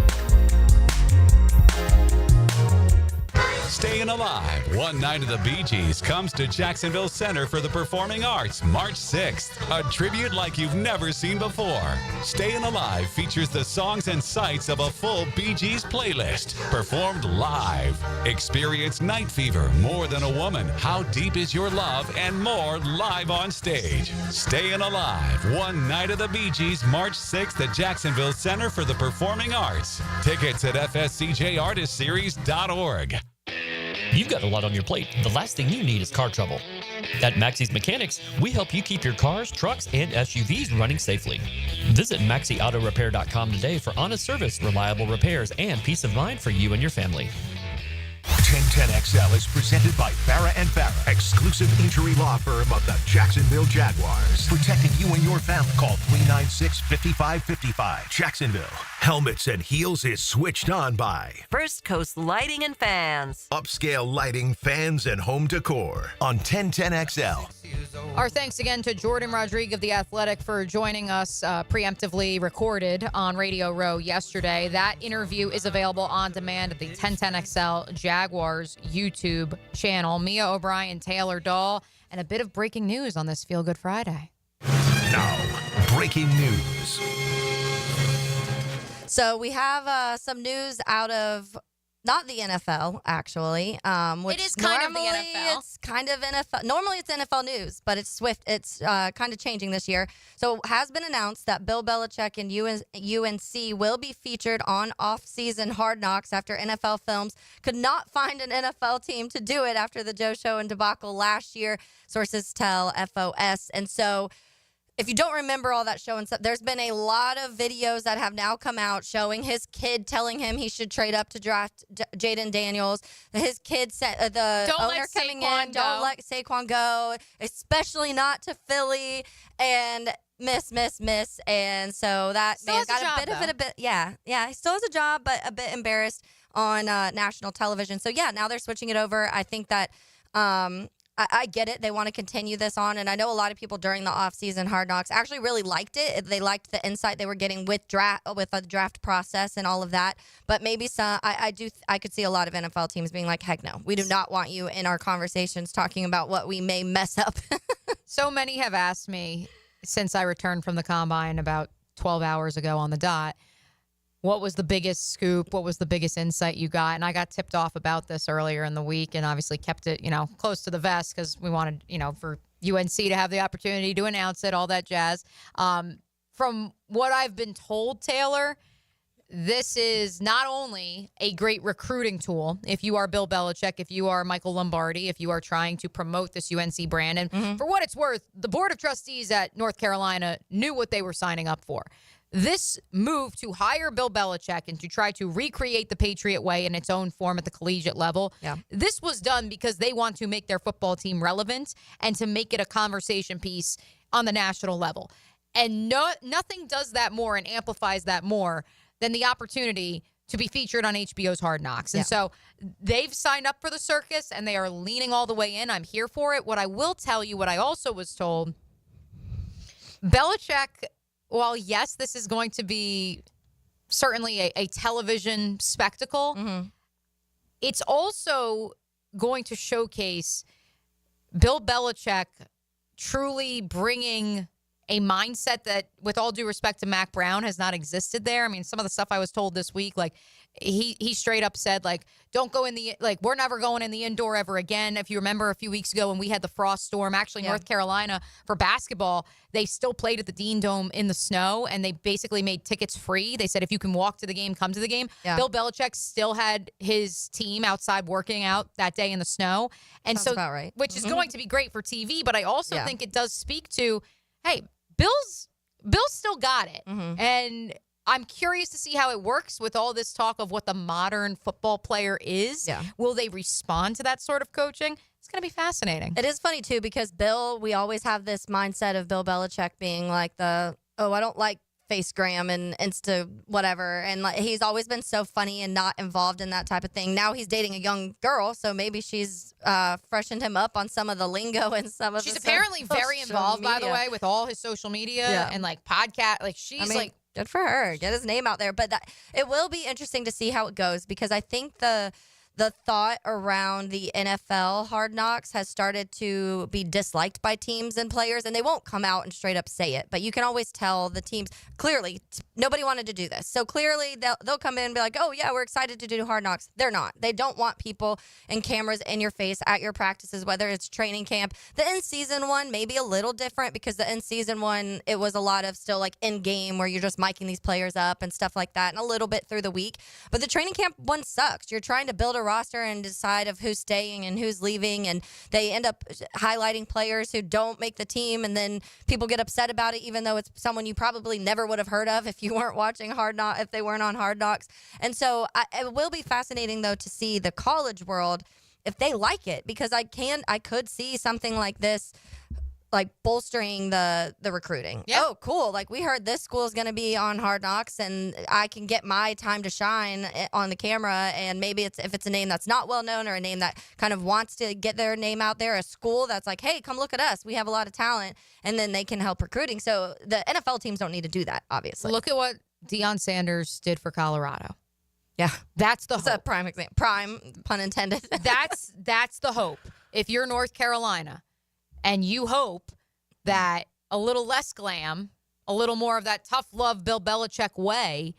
Staying Alive, One Night of the Bee Gees comes to Jacksonville Center for the Performing Arts March 6th. A tribute like you've never seen before. Staying Alive features the songs and sights of a full Bee Gees playlist, performed live. Experience Night Fever, More Than a Woman, How Deep Is Your Love, and more live on stage. Staying Alive, One Night of the Bee Gees, March 6th at Jacksonville Center for the Performing Arts. Tickets at fscjartistseries.org. You've got a lot on your plate. The last thing you need is car trouble. At Maxie's Mechanics, we help you keep your cars, trucks, and SUVs running safely. Visit MaxieAutoRepair.com today for honest service, reliable repairs, and peace of mind for you and your family. 1010XL is presented by Farah and Farah, exclusive injury law firm of the Jacksonville Jaguars. Protecting you and your family. Call 396-5555. Jacksonville. Helmets and Heels is switched on by First Coast Lighting and Fans. Upscale Lighting, Fans, and Home Decor on 1010XL. Our thanks again to Jordan Rodrigue of The Athletic for joining us preemptively recorded on Radio Row yesterday. That interview is available on demand at the 1010XL Jaguars YouTube channel. Mia O'Brien, Taylor Dahl, and a bit of breaking news on this Feel Good Friday. Now, breaking news. So we have some news out of not the NFL, actually. Which it is kind of the normally NFL. It's kind of NFL. Normally it's NFL news, but it's Swift. It's kind of changing this year. So it has been announced that Bill Belichick and UNC will be featured on off-season Hard Knocks after NFL Films could not find an NFL team to do it after the Joe Show and debacle last year. Sources tell FOS. And so if you don't remember all that show and stuff, there's been a lot of videos that have now come out showing his kid telling him he should trade up to draft Jaden Daniels. His kid said the owner coming in, don't let Saquon go, especially not to Philly, and miss. And so that man got a bit. Yeah, he still has a job, but a bit embarrassed on national television. So yeah, now they're switching it over. I think that I get it. They want to continue this on. And I know a lot of people during the offseason Hard Knocks actually really liked it. They liked the insight they were getting with the draft process and all of that. But maybe I could see a lot of NFL teams being like, heck no, we do not want you in our conversations talking about what we may mess up. So many have asked me since I returned from the Combine about 12 hours ago on the dot, what was the biggest scoop? What was the biggest insight you got? And I got tipped off about this earlier in the week and obviously kept it, close to the vest because we wanted, for UNC to have the opportunity to announce it, all that jazz. From what I've been told, Taylor, this is not only a great recruiting tool if you are Bill Belichick, if you are Michael Lombardi, if you are trying to promote this UNC brand. And for what it's worth, the Board of Trustees at North Carolina knew what they were signing up for. This move to hire Bill Belichick and to try to recreate the Patriot way in its own form at the collegiate level, this was done because they want to make their football team relevant and to make it a conversation piece on the national level. And nothing does that more and amplifies that more than the opportunity to be featured on HBO's Hard Knocks. And so they've signed up for the circus, and they are leaning all the way in. I'm here for it. What I will tell you, what I also was told, Belichick, while, yes, this is going to be certainly a television spectacle, it's also going to showcase Bill Belichick truly bringing a mindset that, with all due respect to Mac Brown, has not existed there. I mean, some of the stuff I was told this week, like he straight up said, like, don't go in the, like, we're never going in the indoor ever again. If you remember a few weeks ago when we had the frost storm, actually North Carolina for basketball, they still played at the Dean Dome in the snow, and they basically made tickets free. They said, if you can walk to the game, come to the game. Bill Belichick still had his team outside working out that day in the snow. And Sounds about right. Which is going to be great for TV, but I also think it does speak to, hey, Bill's still got it. And I'm curious to see how it works with all this talk of what the modern football player is. Will they respond to that sort of coaching? It's going to be fascinating. It is funny, too, because Bill, we always have this mindset of Bill Belichick being like I don't like Facegram and Insta whatever. And he's always been so funny and not involved in that type of thing. Now he's dating a young girl, so maybe she's freshened him up on some of the lingo and some of She's apparently very involved, by the way, with all his social media and podcast. Like she's good for her. Get his name out there. But it will be interesting to see how it goes, because I think the thought around the NFL Hard Knocks has started to be disliked by teams and players, and they won't come out and straight up say it, but you can always tell the teams, clearly, nobody wanted to do this. So clearly, they'll come in and be like, oh, yeah, we're excited to do Hard Knocks. They're not. They don't want people and cameras in your face at your practices, whether it's training camp. The in-season one may be a little different, because the in-season one, it was a lot of still like in-game where you're just miking these players up and stuff like that, and a little bit through the week. But the training camp one sucks. You're trying to build a roster and decide of who's staying and who's leaving, and they end up highlighting players who don't make the team, and then people get upset about it, even though it's someone you probably never would have heard of if you weren't watching Hard Knocks, if they weren't on Hard Knocks. And so it will be fascinating, though, to see the college world if they like it, because I could see something like this like bolstering the recruiting. Oh, cool. Like, we heard this school is going to be on Hard Knocks, and I can get my time to shine on the camera. And maybe if it's a name that's not well known, or a name that kind of wants to get their name out there, a school that's like, hey, come look at us. We have a lot of talent, and then they can help recruiting. So the NFL teams don't need to do that, obviously. Look at what Deion Sanders did for Colorado. Yeah. That's the hope. That's a prime example. Prime, pun intended. That's the hope. If you're North Carolina, and you hope that a little less glam, a little more of that tough love Bill Belichick way,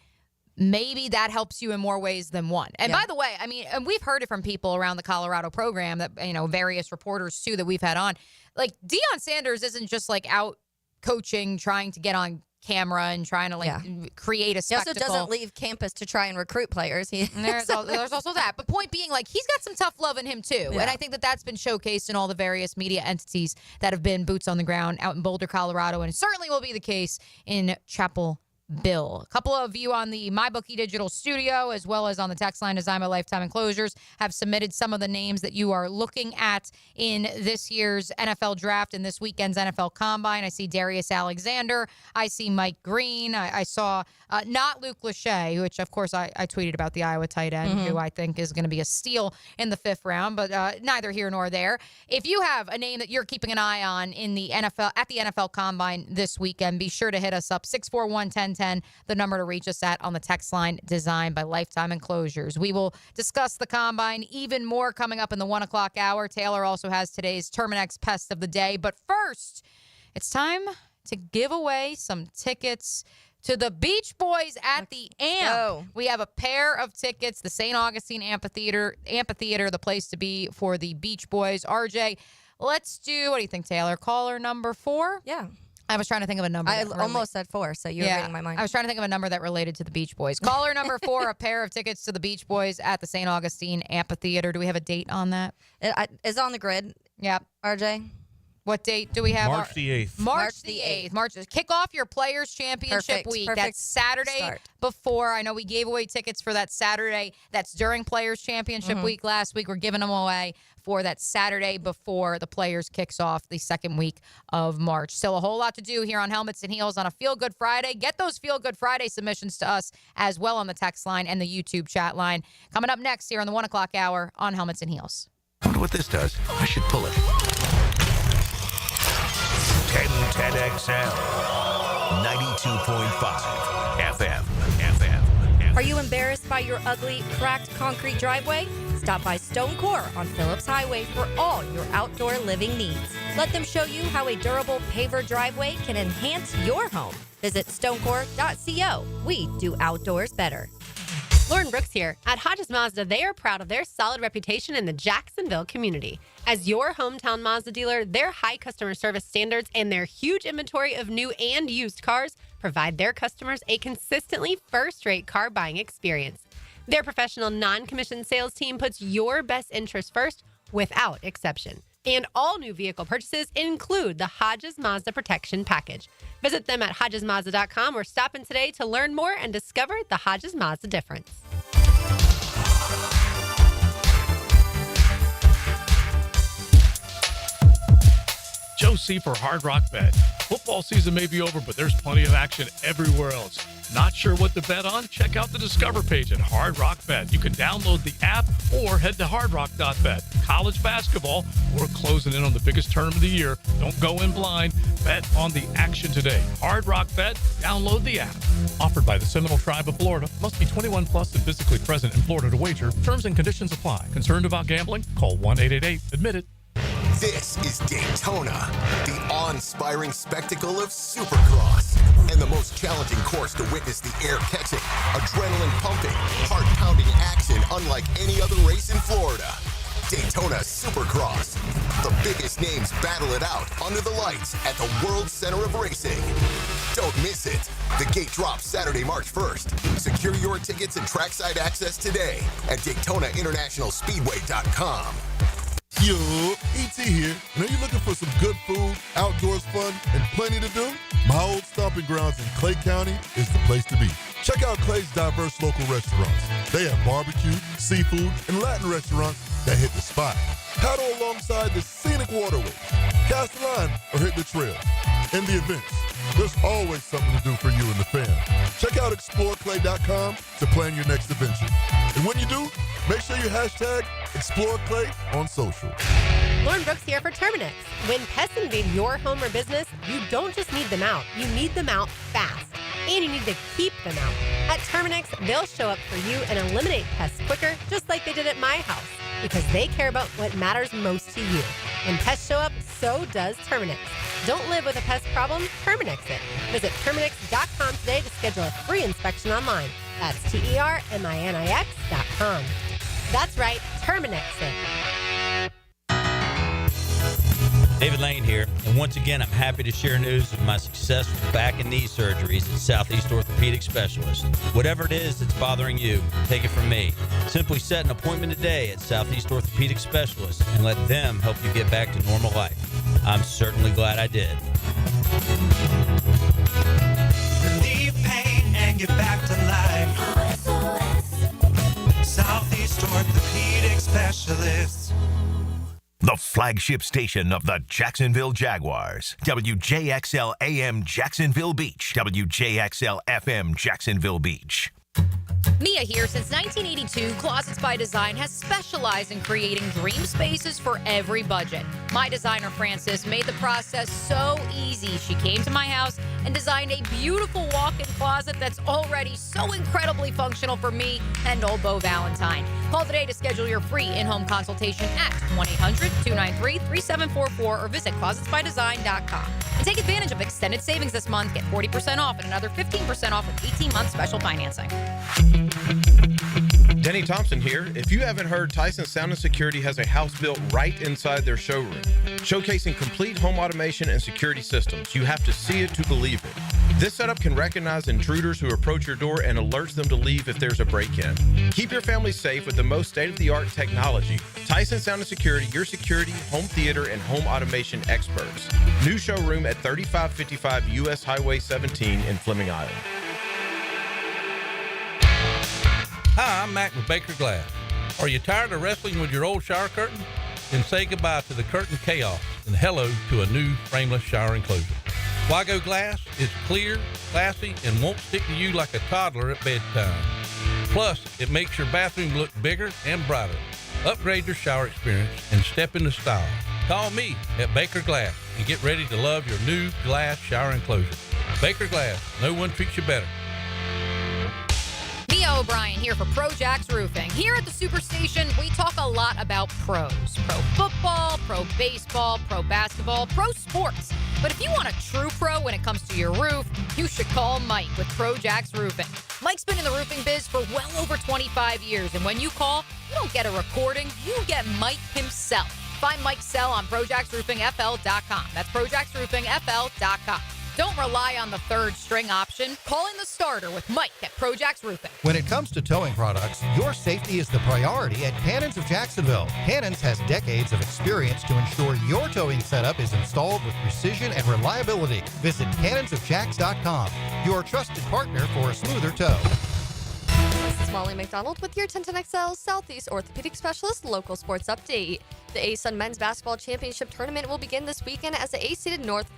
maybe that helps you in more ways than one. And by the way, I mean, and we've heard it from people around the Colorado program, that, various reporters too that we've had on. Like, Deion Sanders isn't just like out coaching, trying to get on camera and trying to create a spectacle. He also doesn't leave campus to try and recruit players. There's also that. But point being, like, he's got some tough love in him too. And I think that's been showcased in all the various media entities that have been boots on the ground out in Boulder, Colorado, and it certainly will be the case in Chapel bill. A couple of you on the MyBookie Digital Studio, as well as on the text line Design My Lifetime Enclosures, have submitted some of the names that you are looking at in this year's NFL Draft and this weekend's NFL Combine. I see Darius Alexander. I see Mike Green. I saw not Luke Lachey, which, of course, I tweeted about the Iowa tight end, who I think is going to be a steal in the 5th round, but neither here nor there. If you have a name that you're keeping an eye on in the NFL at the NFL Combine this weekend, be sure to hit us up, 641-1010, the number to reach us at on the text line Designed by Lifetime Enclosures. We will discuss the Combine even more coming up in the 1 o'clock hour. Taylor also has today's Terminix Pest of the Day. But first, it's time to give away some tickets to the Beach Boys at the Amp. We have a pair of tickets, the St. Augustine Amphitheater, the place to be for the Beach Boys. RJ, let's do, what do you think, Taylor? Caller number 4? Yeah. I was trying to think of a number. I almost said 4, so you're reading my mind. I was trying to think of a number that related to the Beach Boys. Caller number 4, a pair of tickets to the Beach Boys at the St. Augustine Amphitheater. Do we have a date on that? It's on the grid. Yep. RJ? What date do we have? March the 8th. March the 8th. Kick off your Players Championship week. That's Saturday before. I know we gave away tickets for that Saturday. That's during Players Championship week last week. We're giving them away for that Saturday before the Players kicks off the 2nd week of March. Still a whole lot to do here on Helmets and Heels on a Feel Good Friday. Get those Feel Good Friday submissions to us as well on the text line and the YouTube chat line. Coming up next here on the 1 o'clock hour on Helmets and Heels. I wonder what this does. I should pull it. 1010XL 92.5 FM. Are you embarrassed by your ugly, cracked concrete driveway? Stop by Stone Core on Phillips Highway for all your outdoor living needs. Let them show you how a durable paver driveway can enhance your home. Visit stonecore.co. We do outdoors better. Lauren Brooks here. At Hodges Mazda, they are proud of their solid reputation in the Jacksonville community. As your hometown Mazda dealer, their high customer service standards and their huge inventory of new and used cars provide their customers a consistently first-rate car buying experience. Their professional non-commissioned sales team puts your best interest first without exception. And all new vehicle purchases include the Hodges Mazda Protection Package. Visit them at HodgesMazda.com or stop in today to learn more and discover the Hodges Mazda difference. Joe C. for Hard Rock Bet. Football season may be over, but there's plenty of action everywhere else. Not sure what to bet on? Check out the Discover page at Hard Rock Bet. You can download the app or head to hardrock.bet. College basketball, we're closing in on the biggest tournament of the year. Don't go in blind. Bet on the action today. Hard Rock Bet. Download the app. Offered by the Seminole Tribe of Florida. Must be 21 plus and physically present in Florida to wager. Terms and conditions apply. Concerned about gambling? Call 1-888-ADMIT-IT. This is Daytona, the awe-inspiring spectacle of Supercross, and the most challenging course to witness the air-catching, adrenaline-pumping, heart-pounding action unlike any other race in Florida. Daytona Supercross. The biggest names battle it out under the lights at the World Center of Racing. Don't miss it. The gate drops Saturday, March 1st. Secure your tickets and trackside access today at DaytonaInternationalSpeedway.com. Yo, E.T. here, and are you looking for some good food, outdoors fun, and plenty to do? My old stomping grounds in Clay County is the place to be. Check out Clay's diverse local restaurants. They have barbecue, seafood, and Latin restaurants that hit the spot. Paddle alongside the scenic waterways, cast a line, or hit the trail. In the events, there's always something to do for you and the fam. Check out exploreclay.com to plan your next adventure. And when you do, make sure you hashtag ExploreClay on social. Lauren Brooks here for Terminix. When pests invade your home or business, you don't just need them out, you need them out fast. And you need to keep them out. At Terminix, they'll show up for you and eliminate pests quicker, just like they did at my house, because they care about what matters most to you. When pests show up, so does Terminix. Don't live with a pest problem, Terminix it. Visit Terminix.com today to schedule a free inspection online. That's TERMINIX.com. That's right, Terminix it. David Lane here, and once again, I'm happy to share news of my successful back and knee surgeries at Southeast Orthopedic Specialist. Whatever it is that's bothering you, take it from me. Simply set an appointment today at Southeast Orthopedic Specialist and let them help you get back to normal life. I'm certainly glad I did. Relieve pain bring you back to life. Southeast Orthopedic Specialists. The flagship station of the Jacksonville Jaguars. WJXL AM Jacksonville Beach. WJXL FM Jacksonville Beach. Mia here. Since 1982, Closets by Design has specialized in creating dream spaces for every budget. My designer, Frances, made the process so easy. She came to my house and designed a beautiful walk-in closet that's already so incredibly functional for me and old Beau Valentine. Call today to schedule your free in-home consultation at 1-800-293-3744 or visit closetsbydesign.com. And take advantage of extended savings this month. Get 40% off and another 15% off with 18-month special financing. Denny Thompson here. If you haven't heard, Tyson Sound and Security has a house built right inside their showroom, showcasing complete home automation and security systems. You have to see it to believe it. This setup can recognize intruders who approach your door and alerts them to leave if there's a break-in. Keep your family safe with the most state-of-the-art technology. Tyson Sound and Security, your security, home theater, and home automation experts. New showroom at 3555 U.S. Highway 17 in Fleming Island. Hi, I'm Mac with Baker Glass. Are you tired of wrestling with your old shower curtain? Then say goodbye to the curtain chaos and hello to a new frameless shower enclosure. Wago Glass is clear, classy, and won't stick to you like a toddler at bedtime. Plus, it makes your bathroom look bigger and brighter. Upgrade your shower experience and step into style. Call me at Baker Glass and get ready to love your new glass shower enclosure. Baker Glass, no one treats you better. Mia O'Brien here for Pro-Jax Roofing. Here at the Superstation, we talk a lot about pros. Pro football, pro baseball, pro basketball, pro sports. But if you want a true pro when it comes to your roof, you should call Mike with Pro-Jax Roofing. Mike's been in the roofing biz for well over 25 years, and when you call, you don't get a recording, you get Mike himself. Find Mike's cell on ProJaxRoofingFL.com. That's ProJaxRoofingFL.com. Don't rely on the third string option. Call in the starter with Mike at Pro-Jax Roofing. When it comes to towing products, your safety is the priority at Cannons of Jacksonville. Cannons has decades of experience to ensure your towing setup is installed with precision and reliability. Visit cannonsofjax.com, your trusted partner for a smoother tow. This is Molly McDonald with your 1010XL Southeast Orthopedic Specialist local sports update. The ASUN Men's Basketball Championship Tournament will begin this weekend as the 8-seeded North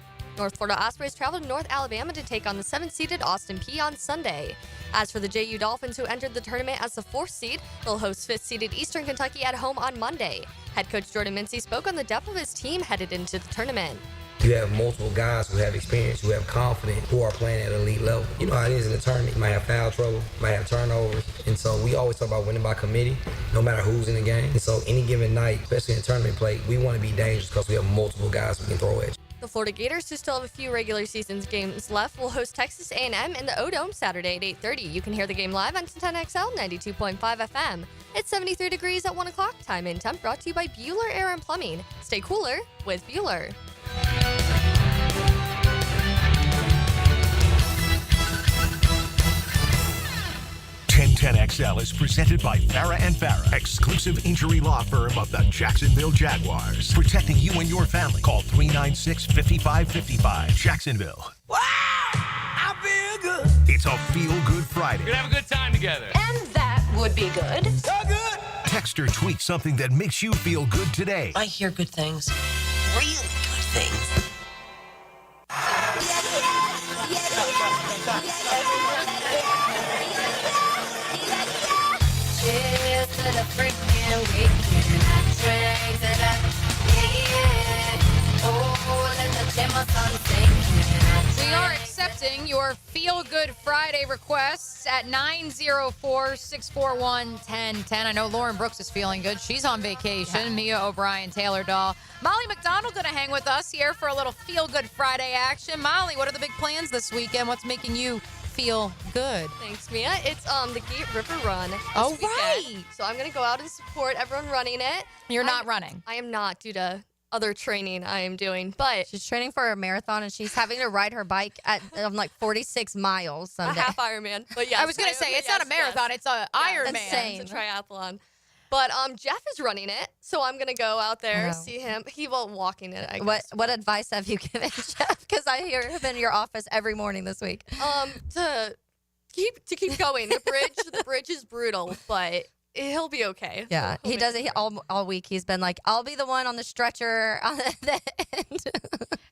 Florida Ospreys travel to North Alabama to take on the 7th-seeded Austin Peay on Sunday. As for the JU Dolphins, who entered the tournament as the 4th seed, they'll host 5th-seeded Eastern Kentucky at home on Monday. Head coach Jordan Mincy spoke on the depth of his team headed into the tournament. You have multiple guys who have experience, who have confidence, who are playing at an elite level. You know how it is in the tournament. You might have foul trouble, you might have turnovers. And so we always talk about winning by committee, no matter who's in the game. And so any given night, especially in tournament play, we want to be dangerous because we have multiple guys who can throw at you. The Florida Gators, who still have a few regular season games left, will host Texas A&M in the O-Dome Saturday at 8:30. You can hear the game live on 1010XL 92.5 FM. It's 73 degrees at 1 o'clock. Time and temp brought to you by Bueller Air and Plumbing. Stay cooler with Bueller. 1010XL is presented by Farah & Farah, exclusive injury law firm of the Jacksonville Jaguars. Protecting you and your family. Call 396-5555. Jacksonville. Wow! I feel good. It's a feel-good Friday. We're gonna have a good time together. And that would be good. So good. Text or tweet something that makes you feel good today. I hear good things. Really good things. Cheers to the freaking weekend. Drink to the yeah. Oh, let the demo song sing. We are accepting your Feel Good Friday requests at 904-641-1010. I know Lauren Brooks is feeling good. She's on vacation. Yeah. Mia O'Brien, Taylor Dahl. Molly McDonald going to hang with us here for a little Feel Good Friday action. Molly, what are the big plans this weekend? What's making you feel good? Thanks, Mia. It's the Gate River Run. Oh, weekend. right. So I'm going to go out and support everyone running it. You're not running. I am not, due to other training I am doing, but she's training for a marathon and she's having to ride her bike at like 46 miles Sunday. A half Ironman. But yeah, I was gonna say it's not a marathon; it's a Ironman. Insane. It's a triathlon. But Jeff is running it, so I'm gonna go out there see him. He won't walking it. I guess. What advice have you given Jeff? Because I hear him in your office every morning this week. keep going. The bridge is brutal, but he'll be okay. Yeah, he does it all week. He's been like, I'll be the one on the stretcher on the end.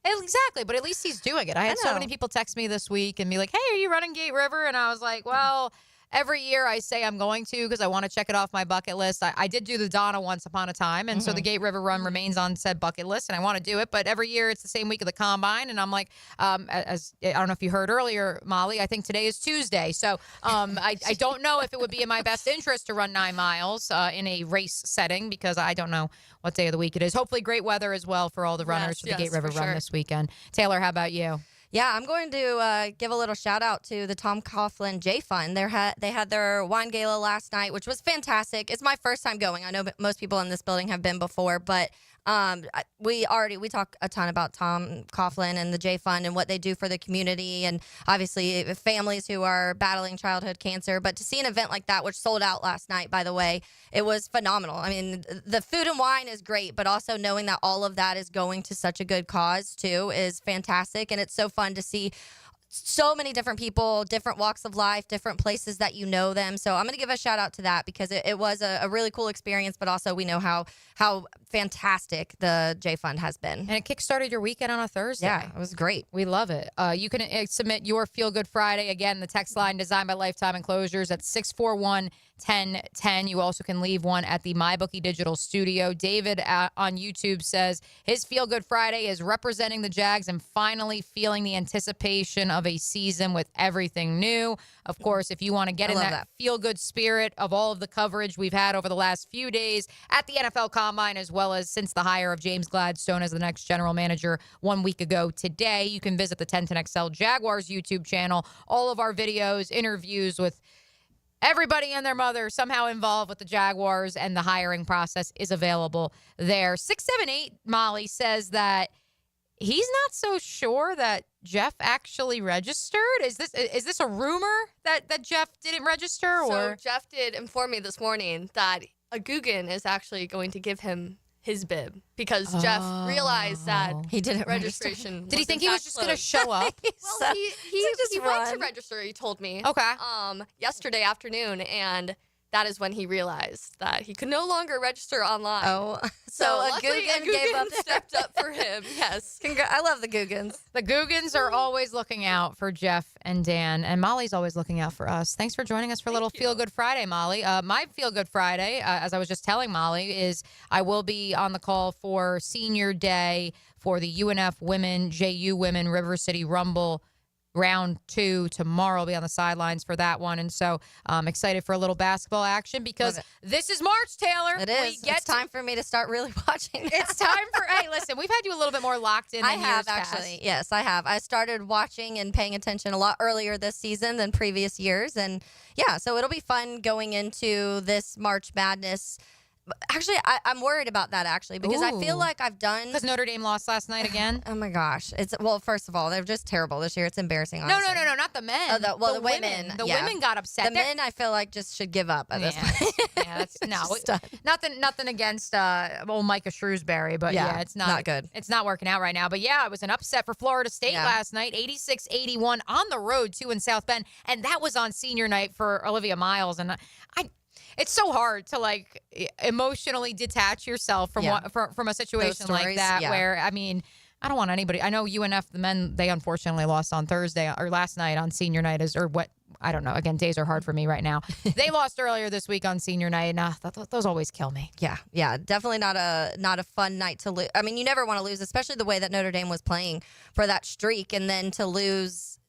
Exactly, but at least he's doing it. I had so many people text me this week and be like, hey, are you running Gate River? And I was like, well, every year I say I'm going to because I want to check it off my bucket list. I did do the Donna once upon a time, and so the Gate River run remains on said bucket list, and I want to do it. But every year it's the same week of the Combine, and I'm like, as I don't know if you heard earlier, Molly, I think today is Tuesday. So I don't know if it would be in my best interest to run 9 miles in a race setting because I don't know what day of the week it is. Hopefully great weather as well for all the runners for the Gate River run this weekend. Taylor, how about you? Yeah, I'm going to give a little shout out to the Tom Coughlin J Fund. They had their wine gala last night, which was fantastic. It's my first time going. I know most people in this building have been before, but we talk a ton about Tom Coughlin and the J Fund and what they do for the community, and obviously families who are battling childhood cancer. But to see an event like that, which sold out last night, by the way, it was phenomenal. I mean, the food and wine is great, but also knowing that all of that is going to such a good cause too is fantastic, and it's so fun to see so many different people, different walks of life, different places that you know them. So I'm going to give a shout out to that because it was a really cool experience, but also we know how fantastic the J Fund has been. And it kickstarted your weekend on a Thursday. Yeah, it was great. We love it. You can submit your Feel Good Friday. Again, the text line designed by Lifetime Enclosures at 641-1010. You also can leave one at the MyBookie Digital Studio. David on YouTube says his Feel Good Friday is representing the Jags and finally feeling the anticipation of a season with everything new. Of course, if you want to get in that feel-good spirit of all of the coverage we've had over the last few days at the NFL Combine, as well as since the hire of James Gladstone as the next general manager 1 week ago today, you can visit the 1010XL Jaguars YouTube channel. All of our videos, interviews with everybody and their mother somehow involved with the Jaguars and the hiring process is available there. 678 Molly says that he's not so sure that Jeff actually registered. Is this a rumor that Jeff didn't register? So Jeff did inform me this morning that a Guggen is actually going to give him his bib because Jeff realized that he didn't registration. Did he think he was just going to show up? Well, he went to register, he told me. Okay. Yesterday afternoon, and that is when he realized that he could no longer register online. Oh, so a Guggen gave up, stepped up for him. Yes. I love the Guggens. The Guggens are always looking out for Jeff and Dan, and Molly's always looking out for us. Thanks for joining us for a little Feel Good Friday, Molly. My Feel Good Friday, as I was just telling Molly, is I will be on the call for Senior Day for the UNF Women, JU Women River City Rumble Round 2 tomorrow. I'll be on the sidelines for that one. And so I'm excited for a little basketball action because this is March, Taylor. It is. It's time for me to start really watching now. It's time for, hey, listen, we've had you a little bit more locked in than I have, years past. actually. Yes, I have. I started watching and paying attention a lot earlier this season than previous years. And yeah, so it'll be fun going into this March Madness. Actually, I'm worried about that, actually, because I feel like I've done... Because Notre Dame lost last night again? Oh, my gosh. Well, first of all, they're just terrible this year. It's embarrassing, honestly. No, not the men. Oh, the women. The women got upset. The men, I feel like, just should give up at this point. Yeah, nothing against old Micah Shrewsbury, but yeah, it's not good. It's not working out right now. But yeah, it was an upset for Florida State last night, 86-81 on the road, too, in South Bend. And that was on senior night for Olivia Miles. And it's so hard to like emotionally detach yourself from from a situation like that where, I mean, I don't want anybody. I know UNF, the men, they unfortunately lost on Thursday or last night on senior night I don't know. Again, days are hard for me right now. They lost earlier this week on senior night. And those always kill me. Yeah. Definitely not a fun night to lose. I mean, you never want to lose, especially the way that Notre Dame was playing for that streak, and then to lose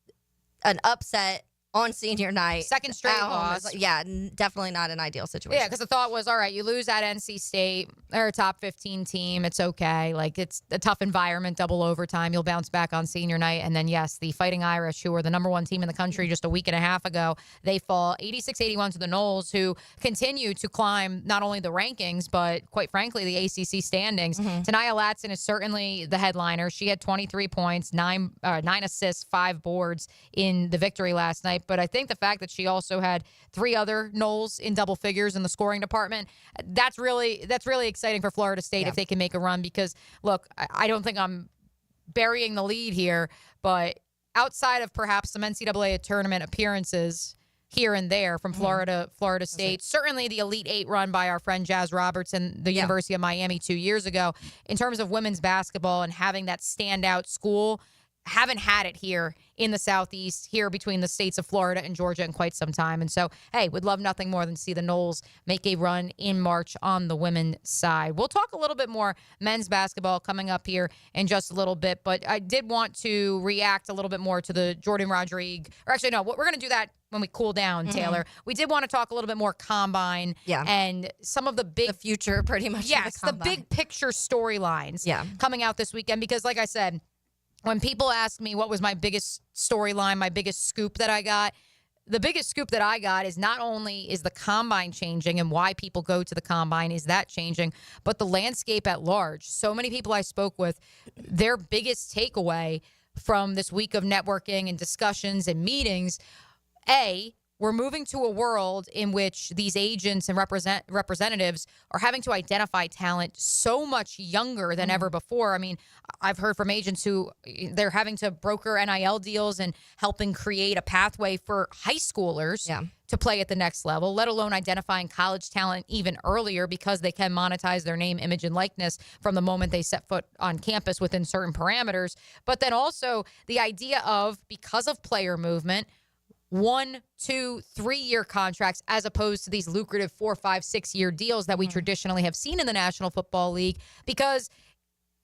an upset on senior night. Second straight loss. Definitely not an ideal situation. Yeah, because the thought was, all right, you lose at NC State. They're a top 15 team. It's okay. Like, it's a tough environment, double overtime. You'll bounce back on senior night. And then, yes, the Fighting Irish, who were the number one team in the country just a week and a half ago, they fall 86-81 to the Noles, who continue to climb not only the rankings, but, quite frankly, the ACC standings. Tanaya Latson is certainly the headliner. She had 23 points, 9 assists, 5 boards in the victory last night. But I think the fact that she also had 3 other Noles in double figures in the scoring department, that's really exciting for Florida State if they can make a run. Because, look, I don't think I'm burying the lead here, but outside of perhaps some NCAA tournament appearances, here and there from Florida State. Certainly the Elite Eight run by our friend Jazz Roberts and the University of Miami 2 years ago. In terms of women's basketball and having that standout school, haven't had it here in the Southeast, here between the states of Florida and Georgia in quite some time. And so, hey, would love nothing more than to see the Noles make a run in March on the women's side. We'll talk a little bit more men's basketball coming up here in just a little bit, but I did want to react a little bit more to the Jordan Rodrigue, or actually, no, we're going to do that when we cool down, Taylor. We did want to talk a little bit more combine and some of the future, pretty much. Yes, the big picture storylines coming out this weekend, because like I said, when people ask me what was my biggest storyline, my biggest scoop that I got, the biggest scoop that I got is not only is the combine changing and why people go to the combine, is that changing, but the landscape at large. So many people I spoke with, their biggest takeaway from this week of networking and discussions and meetings, we're moving to a world in which these agents and representatives are having to identify talent so much younger than ever before. I mean, I've heard from agents who they're having to broker NIL deals and helping create a pathway for high schoolers to play at the next level, let alone identifying college talent even earlier because they can monetize their name, image, and likeness from the moment they set foot on campus within certain parameters. But then also the idea of, because of player movement, 1, 2, 3-year contracts as opposed to these lucrative 4, 5, 6-year deals that we traditionally have seen in the National Football League. Because,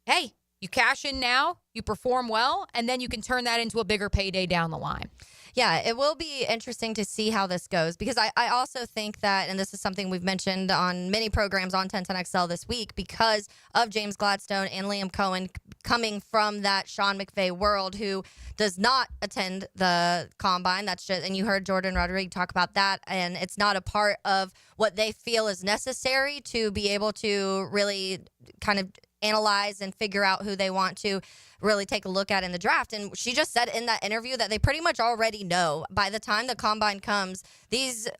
hey, you cash in now, you perform well, and then you can turn that into a bigger payday down the line. Yeah, it will be interesting to see how this goes, because I also think that, and this is something we've mentioned on many programs on 1010XL this week, because of James Gladstone and Liam Cohen coming from that Sean McVay world, who does not attend the combine. That's just, and you heard Jordan Rodrigue talk about that, and it's not a part of what they feel is necessary to be able to really kind of analyze and figure out who they want to really take a look at in the draft. And she just said in that interview that they pretty much already know by the time the combine comes, the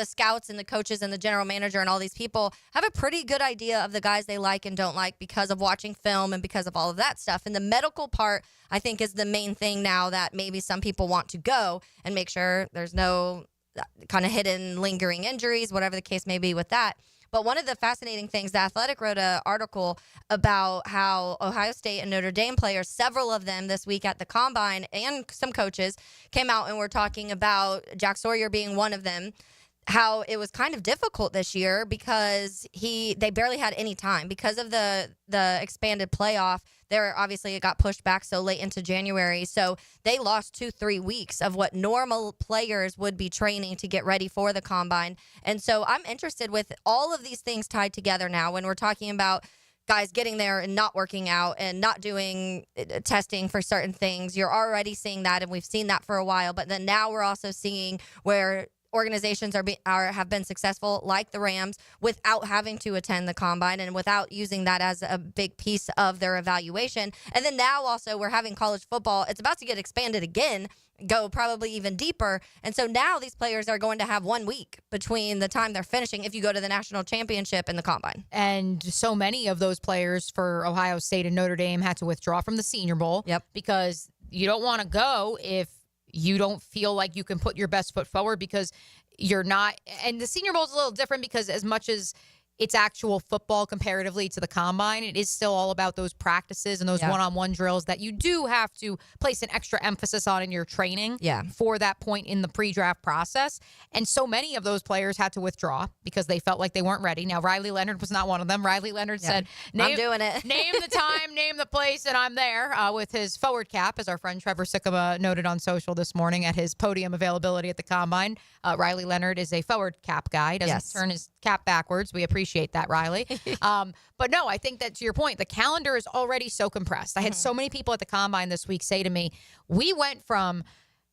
scouts and the coaches and the general manager and all these people have a pretty good idea of the guys they like and don't like because of watching film and because of all of that stuff. And the medical part, I think, is the main thing now that maybe some people want to go and make sure there's no kind of hidden lingering injuries, whatever the case may be with that. But one of the fascinating things, The Athletic wrote an article about how Ohio State and Notre Dame players, several of them this week at the Combine, and some coaches came out and were talking about Jack Sawyer being one of them, how it was kind of difficult this year because they barely had any time because of the expanded playoff. Obviously it got pushed back so late into January, so they lost 2-3 weeks of what normal players would be training to get ready for the combine. And so I'm interested with all of these things tied together now when we're talking about guys getting there and not working out and not doing testing for certain things. You're already seeing that, and we've seen that for a while, but then now we're also seeing where organizations have been successful, like the Rams, without having to attend the combine and without using that as a big piece of their evaluation. And then now also we're having college football. It's about to get expanded again, go probably even deeper. And so now these players are going to have 1 week between the time they're finishing if you go to the national championship and the combine. And so many of those players for Ohio State and Notre Dame had to withdraw from the Senior Bowl because you don't want to go if you don't feel like you can put your best foot forward because you're not. And the Senior Bowl is a little different because as much as it's actual football comparatively to the combine, it is still all about those practices and those one-on-one drills that you do have to place an extra emphasis on in your training for that point in the pre-draft process. And so many of those players had to withdraw because they felt like they weren't ready. Now, Riley Leonard was not one of them. Riley Leonard said, I'm doing it. Name the time, name the place, and I'm there with his forward cap, as our friend Trevor Sikkema noted on social this morning at his podium availability at the combine. Riley Leonard is a forward cap guy. He doesn't turn his cap backwards. We appreciate that, Riley. But no, I think that to your point, the calendar is already so compressed. I had so many people at the combine this week say to me, we went from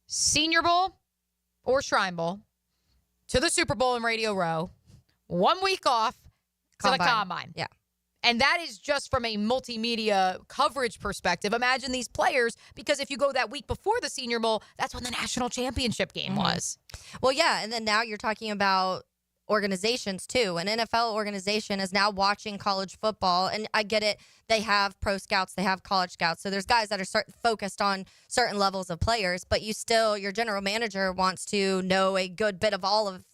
Senior Bowl or Shrine Bowl to the Super Bowl in Radio Row, 1 week off to the combine. Yeah. And that is just from a multimedia coverage perspective. Imagine these players, because if you go that week before the Senior Bowl, that's when the national championship game was. Well, yeah, and then now you're talking about organizations too. An NFL organization is now watching college football, and I get it. they have pro scouts, they have college scouts. So there's guys that are focused on certain levels of players, but your general manager wants to know a good bit of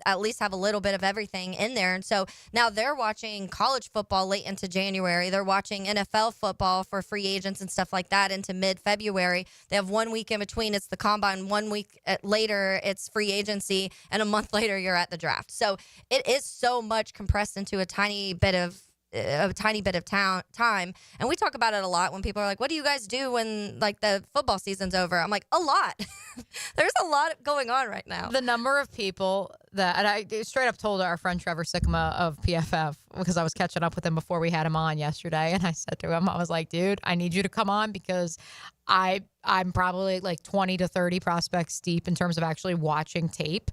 at least have a little bit of everything in there. And so now they're watching college football late into January. They're watching NFL football for free agents and stuff like that into mid-February. They have 1 week in between. It's the combine. 1 week later, it's free agency. And a month later, you're at the draft. So it is so much compressed into a tiny bit of time. And we talk about it a lot when people are like, what do you guys do when like the football season's over? I'm like, a lot. There's a lot going on right now. The number of people and I straight up told our friend Trevor Sickma of PFF, because I was catching up with him before we had him on yesterday, and I said to him, I was like, dude, I need you to come on because I'm probably like 20 to 30 prospects deep in terms of actually watching tape.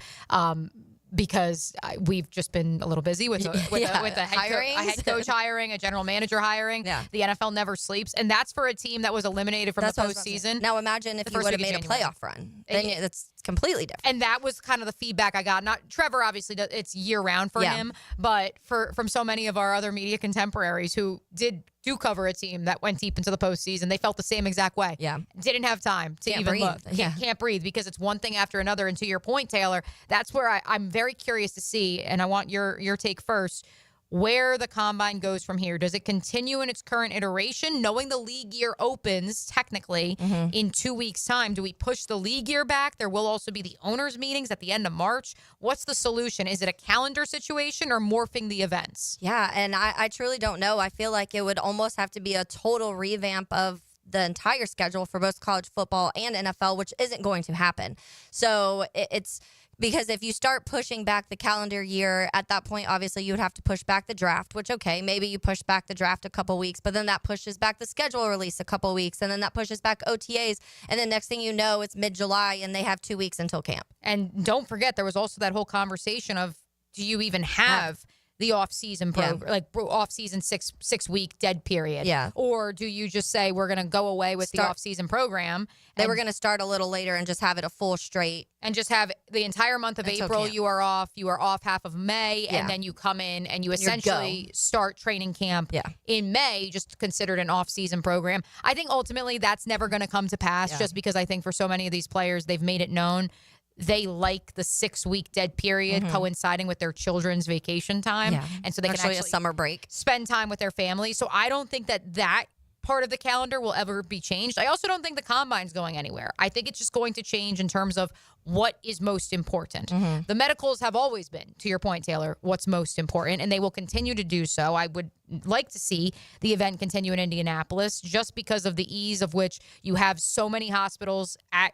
Because we've just been a little busy with the head coach hiring, a general manager hiring. Yeah. The NFL never sleeps. And that's for a team that was eliminated from the postseason. Now imagine if you would have made a playoff run. Then it's completely different. And that was kind of the feedback I got. Not Trevor, obviously, it's year-round for him. But from so many of our other media contemporaries who do cover a team that went deep into the postseason, they felt the same exact way. Yeah. Didn't have time to even look. Can't breathe because it's one thing after another. And to your point, Taylor, that's where I'm very curious to see, and I want your take first, where the combine goes from here. Does it continue in its current iteration? Knowing the league year opens technically in 2 weeks' time, do we push the league year back? There will also be the owners' meetings at the end of March. What's the solution? Is it a calendar situation or morphing the events? Yeah, and I truly don't know. I feel like it would almost have to be a total revamp of the entire schedule for both college football and NFL, which isn't going to happen. So it's because if you start pushing back the calendar year, at that point, obviously, you would have to push back the draft, which, okay, maybe you push back the draft a couple weeks, but then that pushes back the schedule release a couple weeks, and then that pushes back OTAs, and then next thing you know, it's mid-July, and they have 2 weeks until camp. And don't forget, there was also that whole conversation of, do you even have the off-season program, like off-season 6 week dead period? Yeah. Or do you just say we're going to go away with the off-season program? They were going to start a little later and just have it a full straight. And just have the entire month of April, you are off. You are off half of May, and then you come in and you essentially start training camp in May, just considered an off-season program. I think ultimately that's never going to come to pass just because I think for so many of these players, they've made it known they like the 6 week dead period coinciding with their children's vacation time. And so they can actually a summer break, spend time with their family. So I don't think that part of the calendar will ever be changed. I also don't think the combine's going anywhere. I think it's just going to change in terms of what is most important. The medicals have always been, to your point, Taylor, what's most important, and they will continue to do so. I would like to see the event continue in Indianapolis just because of the ease of which you have so many hospitals at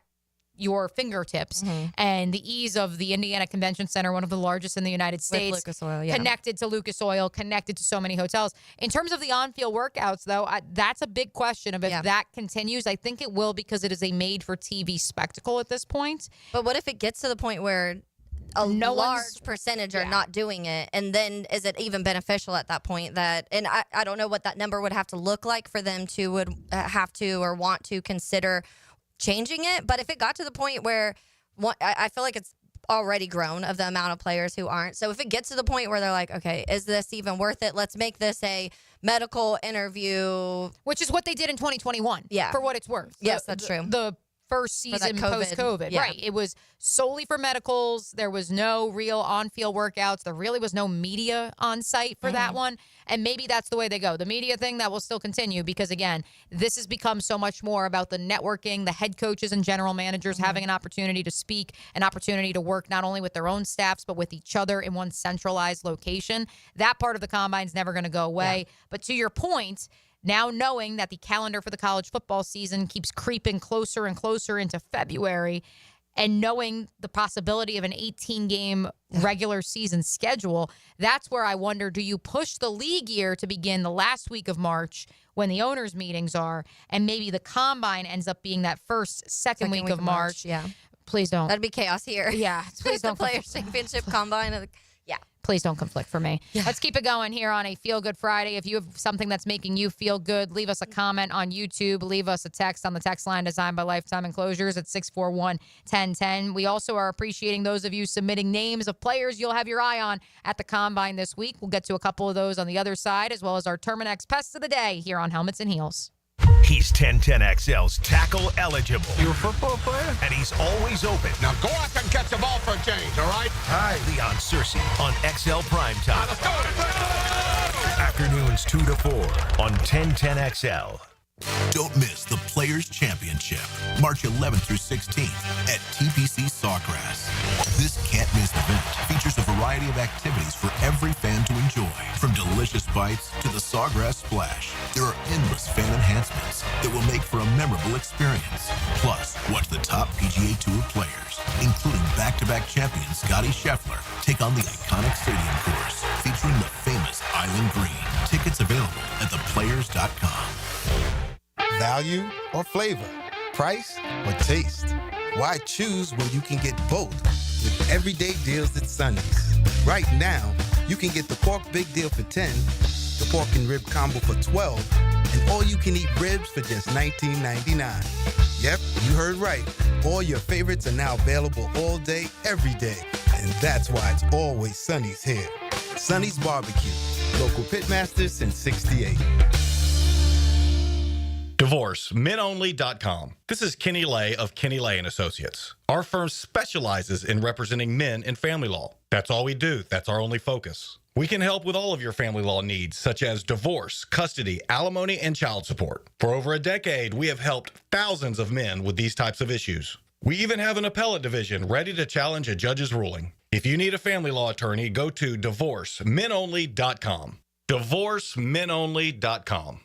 your fingertips and the ease of the Indiana Convention Center, one of the largest in the United States, with Lucas Oil, connected to Lucas Oil, connected to so many hotels. In terms of the on-field workouts, though, that's a big question of if that continues. I think it will because it is a made-for-TV spectacle at this point. But what if it gets to the point where a large percentage are not doing it, and then is it even beneficial at that point? And I don't know what that number would have to look like for them to have to or want to consider changing it. But if it got to the point where I feel like it's already grown of the amount of players who aren't. So if it gets to the point where they're like, okay, is this even worth it? Let's make this a medical interview. Which is what they did in 2021. Yeah. For what it's worth. Yes, that's true. The first season post-COVID. Right. It was solely for medicals. There was no real on-field workouts. There really was no media on site for that one. And maybe that's the way they go. The media thing, that will still continue because, again, this has become so much more about the networking, the head coaches and general managers having an opportunity to speak, an opportunity to work not only with their own staffs, but with each other in one centralized location. That part of the combine's never going to go away. Yeah. But to your point, now knowing that the calendar for the college football season keeps creeping closer and closer into February, and knowing the possibility of an 18-game regular season schedule, that's where I wonder, do you push the league year to begin the last week of March when the owners' meetings are, and maybe the combine ends up being that second week of March? Yeah. Please don't. That'd be chaos here. Yeah. Please don't. The Players' Championship combine. Please don't conflict for me. Let's keep it going here on a Feel Good Friday. If you have something that's making you feel good, leave us a comment on YouTube. Leave us a text on the text line designed by Lifetime Enclosures at 641-1010. We also are appreciating those of you submitting names of players you'll have your eye on at the Combine this week. We'll get to a couple of those on the other side, as well as our Terminix Pest of the Day here on Helmets and Heels. He's 1010XL's tackle eligible. You a football player? And he's always open. Now go out and catch the ball for a change, all right? Hi. Leon Searcy on XL Primetime. Afternoons 2 to 4 on 1010XL. Don't miss the Players' Championship, March 11th through 16th at TPC Sawgrass. This can't-miss event features a variety of activities for every fan to enjoy, from delicious bites to the Sawgrass Splash. There are endless fan enhancements that will make for a memorable experience. Plus, watch the top PGA Tour players, including back-to-back champion Scotty Scheffler, take on the iconic stadium course featuring the famous Island Green. Tickets available at theplayers.com. Value or flavor? Price or taste? Why choose when you can get both with everyday deals at Sonny's? Right now, you can get the pork big deal for $10, the pork and rib combo for $12, and all you can eat ribs for just $19.99. Yep, you heard right. All your favorites are now available all day, every day. And that's why it's always Sonny's here. Sonny's Barbecue, local pitmasters since '68. DivorceMenOnly.com. This is Kenny Lay of Kenny Lay & Associates. Our firm specializes in representing men in family law. That's all we do. That's our only focus. We can help with all of your family law needs, such as divorce, custody, alimony, and child support. For over a decade, we have helped thousands of men with these types of issues. We even have an appellate division ready to challenge a judge's ruling. If you need a family law attorney, go to DivorceMenOnly.com. DivorceMenOnly.com.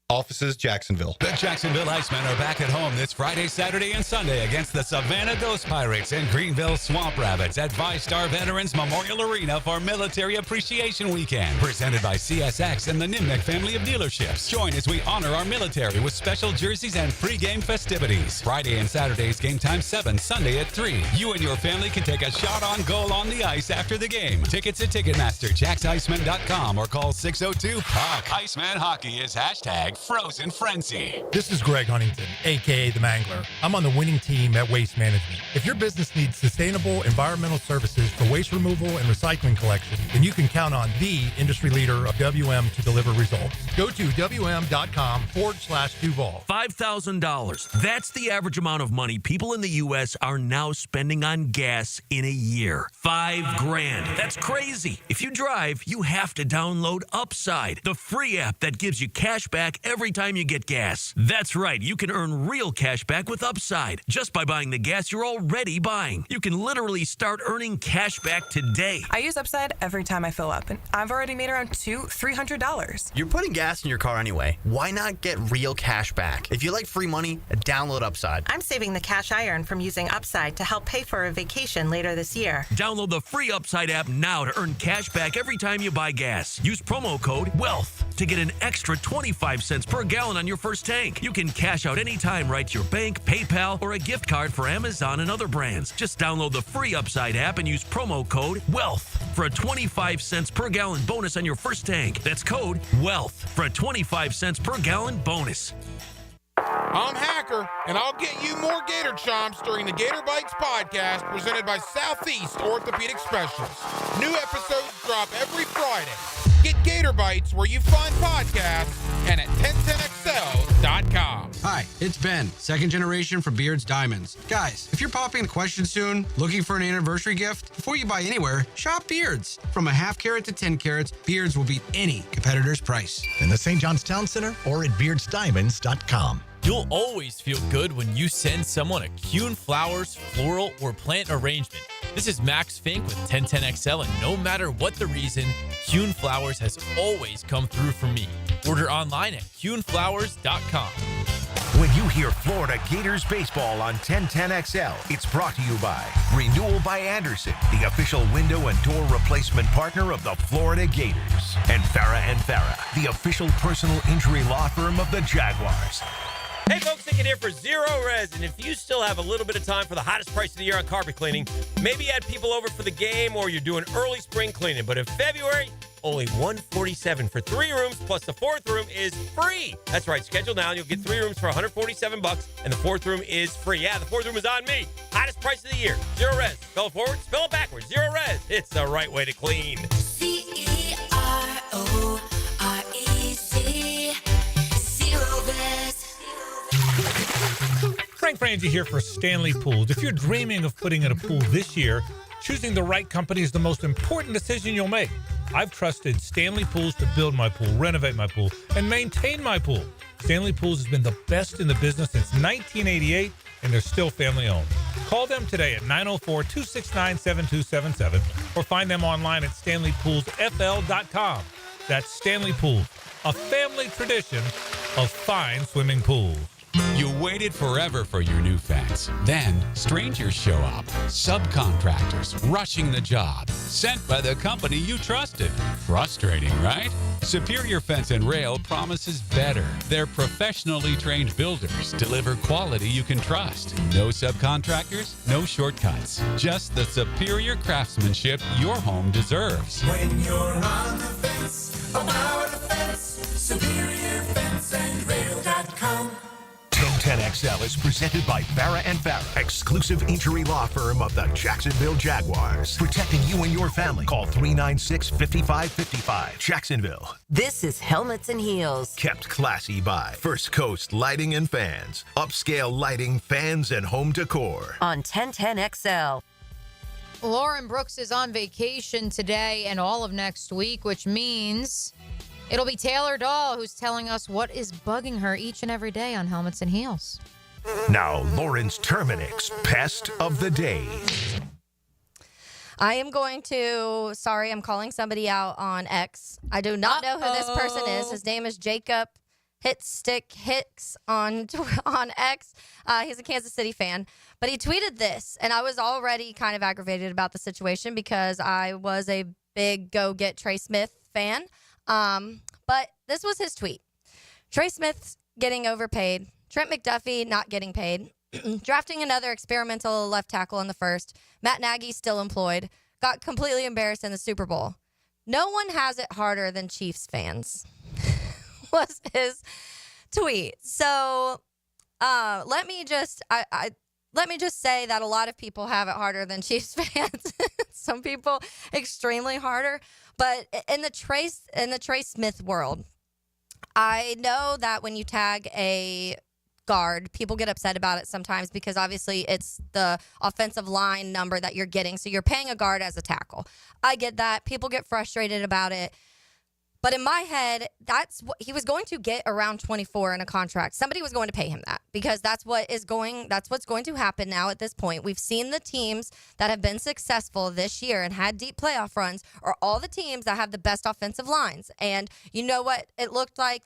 Offices, Jacksonville. The Jacksonville Icemen are back at home this Friday, Saturday, and Sunday against the Savannah Ghost Pirates and Greenville Swamp Rabbits at VyStar Veterans Memorial Arena for Military Appreciation Weekend. Presented by CSX and the Nimnick family of dealerships. Join as we honor our military with special jerseys and pregame festivities. Friday and Saturday's game time 7, Sunday at 3. You and your family can take a shot on goal on the ice after the game. Tickets at Ticketmaster, JacksIceman.com, or call 602-HAWK. Iceman Hockey is hashtag Frozen Frenzy. This is Greg Huntington, a.k.a. The Mangler. I'm on the winning team at Waste Management. If your business needs sustainable environmental services for waste removal and recycling collection, then you can count on the industry leader of WM to deliver results. Go to WM.com/Duval. $5,000. That's the average amount of money people in the U.S. are now spending on gas in a year. $5,000. That's crazy. If you drive, you have to download Upside, the free app that gives you cash back every time you get gas. That's right. You can earn real cash back with Upside just by buying the gas you're already buying. You can literally start earning cash back today. I use Upside every time I fill up, and I've already made around $200-$300. You're putting gas in your car anyway. Why not get real cash back? If you like free money, download Upside. I'm saving the cash I earn from using Upside to help pay for a vacation later this year. Download the free Upside app now to earn cash back every time you buy gas. Use promo code WEALTH to get an extra 25 cents per gallon on your first tank. You can cash out anytime right to your bank, PayPal, or a gift card for Amazon and other brands. Just download the free Upside app and use promo code WEALTH for a 25 cents per gallon bonus on your first tank. That's code WEALTH for a 25 cents per gallon bonus. I'm Hacker, and I'll get you more Gator Chomps during the Gator Bites podcast presented by Southeast Orthopedic Specialists. New episodes drop every Friday. Get Gator Bites where you find podcasts and at 1010XL.com. Hi, it's Ben, second generation from Beards Diamonds. Guys, if you're popping a question soon, looking for an anniversary gift, before you buy anywhere, shop Beards. From a half carat to 10 carats, Beards will beat any competitor's price. In the St. John's Town Center or at beardsdiamonds.com. You'll always feel good when you send someone a Kuhn Flowers floral or plant arrangement. This is Max Fink with 1010XL, and no matter what the reason, Kuhn Flowers has always come through for me. Order online at kuhnflowers.com. When you hear Florida Gators baseball on 1010XL, it's brought to you by Renewal by Anderson, the official window and door replacement partner of the Florida Gators, and Farrah & Farrah, the official personal injury law firm of the Jaguars. Hey, folks, Nick here for Zero Res. And if you still have a little bit of time for the hottest price of the year on carpet cleaning, maybe you had people over for the game or you're doing early spring cleaning. But in February, only $147 for 3 rooms, plus the 4th room is free. That's right. Schedule now and you'll get 3 rooms for $147, and the 4th room is free. Yeah, the 4th room is on me. Hottest price of the year. Zero Res. Spell it forward, spell it backwards. Zero Res. It's the right way to clean. CEROREC. Zero Res. Frank Frangie here for Stanley Pools. If you're dreaming of putting in a pool this year, choosing the right company is the most important decision you'll make. I've trusted Stanley Pools to build my pool, renovate my pool, and maintain my pool. Stanley Pools has been the best in the business since 1988, and they're still family-owned. Call them today at 904-269-7277 or find them online at stanleypoolsfl.com. That's Stanley Pools, a family tradition of fine swimming pools. You waited forever for your new fence. Then strangers show up. Subcontractors rushing the job. Sent by the company you trusted. Frustrating, right? Superior Fence and Rail promises better. Their professionally trained builders deliver quality you can trust. No subcontractors, no shortcuts. Just the superior craftsmanship your home deserves. When you're on the fence, about the fence, SuperiorFenceandRail.com. 1010XL is presented by Farah & Farah, exclusive injury law firm of the Jacksonville Jaguars. Protecting you and your family. Call 396-5555. Jacksonville. This is Helmets and Heels. Kept classy by First Coast Lighting and Fans. Upscale lighting, fans, and home decor. On 1010XL. Lauren Brooks is on vacation today and all of next week, which means it'll be Taylor Dahl who's telling us what is bugging her each and every day on Helmets and Heels. Now, Lauren's Terminix Pest of the Day. I am going to, I'm calling somebody out on X. I do not know who this person is. His name is Jacob Hitstick Hicks on X. He's a Kansas City fan. But he tweeted this, and I was already kind of aggravated about the situation because I was a big Go Get Trey Smith fan. But this was his tweet. Trey Smith's getting overpaid. Trent McDuffie not getting paid. Drafting another experimental left tackle in the first. Matt Nagy still employed. Got completely embarrassed in the Super Bowl. No one has it harder than Chiefs fans. Was his tweet. So let me just say that a lot of people have it harder than Chiefs fans. Some people extremely harder. But in the Trey Smith world, I know that when you tag a guard, people get upset about it sometimes because obviously it's the offensive line number that you're getting. So you're paying a guard as a tackle. I get that. People get frustrated about it. But in my head, that's what he was going to get around 24 in a contract. Somebody was going to pay him that because that's what's going to happen now at this point. We've seen the teams that have been successful this year and had deep playoff runs are all the teams that have the best offensive lines. And you know what it looked like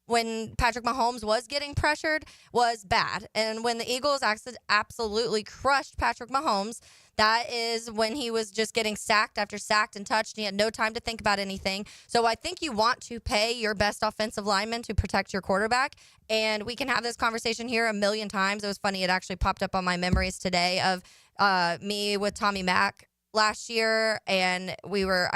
when Patrick Mahomes was getting pressured was bad. And when the Eagles absolutely crushed Patrick Mahomes, that is when he was just getting sacked after sacked and touched. And he had no time to think about anything. So I think you want to pay your best offensive lineman to protect your quarterback. And we can have this conversation here a million times. It was funny. It actually popped up on my memories today of me with Tommy Mack last year, and we were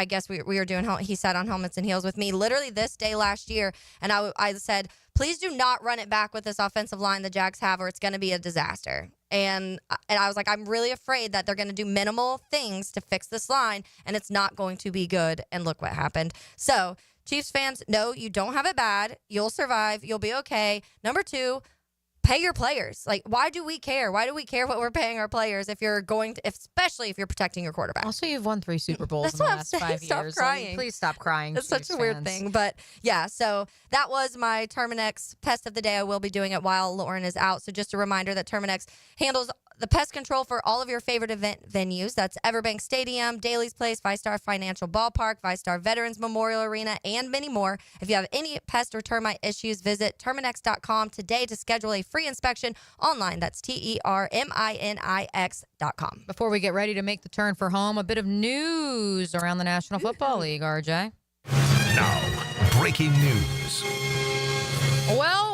doing, he sat on Helmets and Heels with me literally this day last year, and I said, please do not run it back with this offensive line the Jags have or it's going to be a disaster. And I was like, I'm really afraid that they're going to do minimal things to fix this line, and it's not going to be good, and look what happened. So, Chiefs fans, no, you don't have it bad. You'll survive. You'll be okay. Number 2, pay your players. Like, why do we care? Why do we care what we're paying our players especially if you're protecting your quarterback? Also, you've won 3 Super Bowls in the last 5 Stop years. crying. Like, please stop crying. It's such a weird thing. But yeah, so that was my Terminix Pest of the Day. I will be doing it while Lauren is out. So just a reminder that Terminix handles the pest control for all of your favorite event venues. That's Everbank Stadium, Daly's Place, Five-Star Financial Ballpark, Five-Star Veterans Memorial Arena, and many more. If you have any pest or termite issues, visit Terminix.com today to schedule a free inspection online. That's TERMINIX.com. Before we get ready to make the turn for home, a bit of news around the National Football League, RJ. Now, breaking news. Well,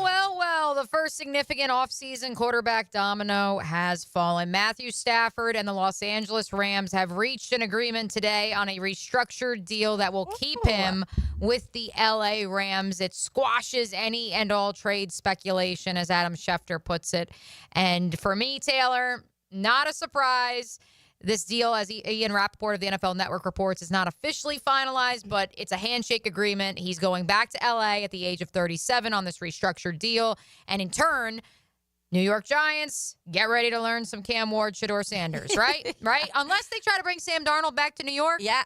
the first significant offseason quarterback domino has fallen. Matthew Stafford and the Los Angeles Rams have reached an agreement today on a restructured deal that will keep him with the LA Rams. It squashes any and all trade speculation, as Adam Schefter puts it. And for me, Taylor, not a surprise. This deal, as Ian Rappaport of the NFL Network reports, is not officially finalized, but it's a handshake agreement. He's going back to L.A. at the age of 37 on this restructured deal. And in turn, New York Giants, get ready to learn some Cam Ward, Shedeur Sanders, right? Right? Unless they try to bring Sam Darnold back to New York. Yeah.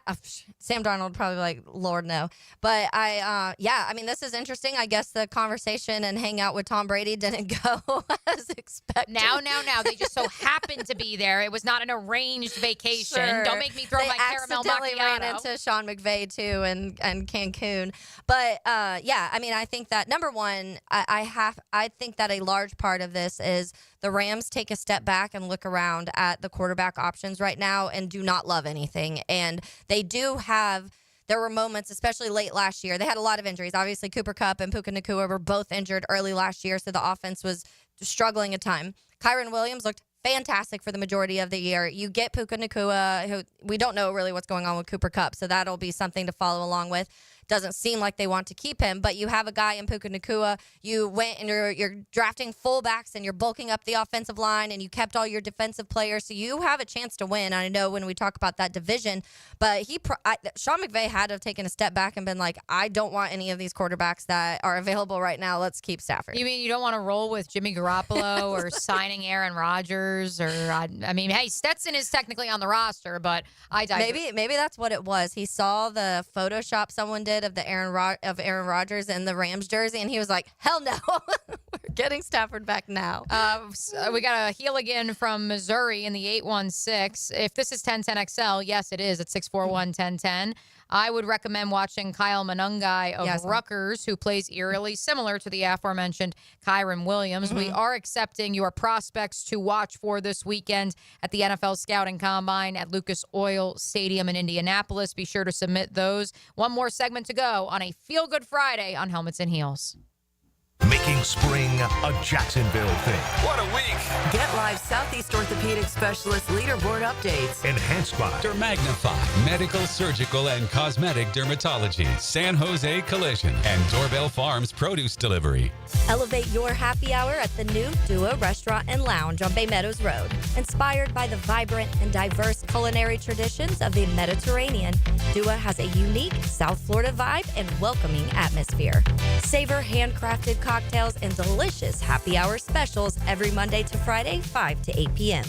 Sam Darnold probably like, Lord, no. But I mean, this is interesting. I guess the conversation and hang out with Tom Brady didn't go as expected. Now. They just so happened to be there. It was not an arranged vacation. Sure. Don't make me throw my caramel accidentally macchiato. ran into Sean McVay, too, and Cancun. But, yeah, I mean, I think that, number one, I think that a large part of this is the Rams take a step back and look around at the quarterback options right now and do not love anything. And they do have, there were moments, especially late last year. They had a lot of injuries. Obviously, Cooper Kupp and Puka Nacua were both injured early last year, so the offense was struggling a time. Kyron Williams looked fantastic for the majority of the year. You get Puka Nacua, who we don't know really what's going on with Cooper Kupp, so that'll be something to follow along with. Doesn't seem like they want to keep him, but you have a guy in Puka Nacua. You went and you're drafting fullbacks and you're bulking up the offensive line and you kept all your defensive players, so you have a chance to win. I know when we talk about that division, but Sean McVay had to have taken a step back and been like, I don't want any of these quarterbacks that are available right now. Let's keep Stafford. You mean you don't want to roll with Jimmy Garoppolo or signing Aaron Rodgers? Or I mean, hey, Stetson is technically on the roster, but I digress. Maybe that's what it was. He saw the Photoshop someone did of the Aaron Rodgers in the Rams jersey, and he was like, hell no. We're getting Stafford back now. We got a heel again from Missouri in the 816. If this is 1010XL, yes, it is at 641-1010. I would recommend watching Kyle Monungai of Rutgers, who plays eerily similar to the aforementioned Kyron Williams. We are accepting your prospects to watch for this weekend at the NFL Scouting Combine at Lucas Oil Stadium in Indianapolis. Be sure to submit those. One more segment to go on a Feel Good Friday on Helmets and Heels. Making spring a Jacksonville thing. What a week! Get live Southeast Orthopedic Specialist leaderboard updates. Enhanced by Dermagnify, medical, surgical, and cosmetic dermatology, San Jose Collision, and Doorbell Farms Produce Delivery. Elevate your happy hour at the new Dua Restaurant and Lounge on Bay Meadows Road. Inspired by the vibrant and diverse culinary traditions of the Mediterranean, Dua has a unique South Florida vibe and welcoming atmosphere. Savor handcrafted cocktails and delicious happy hour specials every Monday to Friday, 5 to 8 p.m.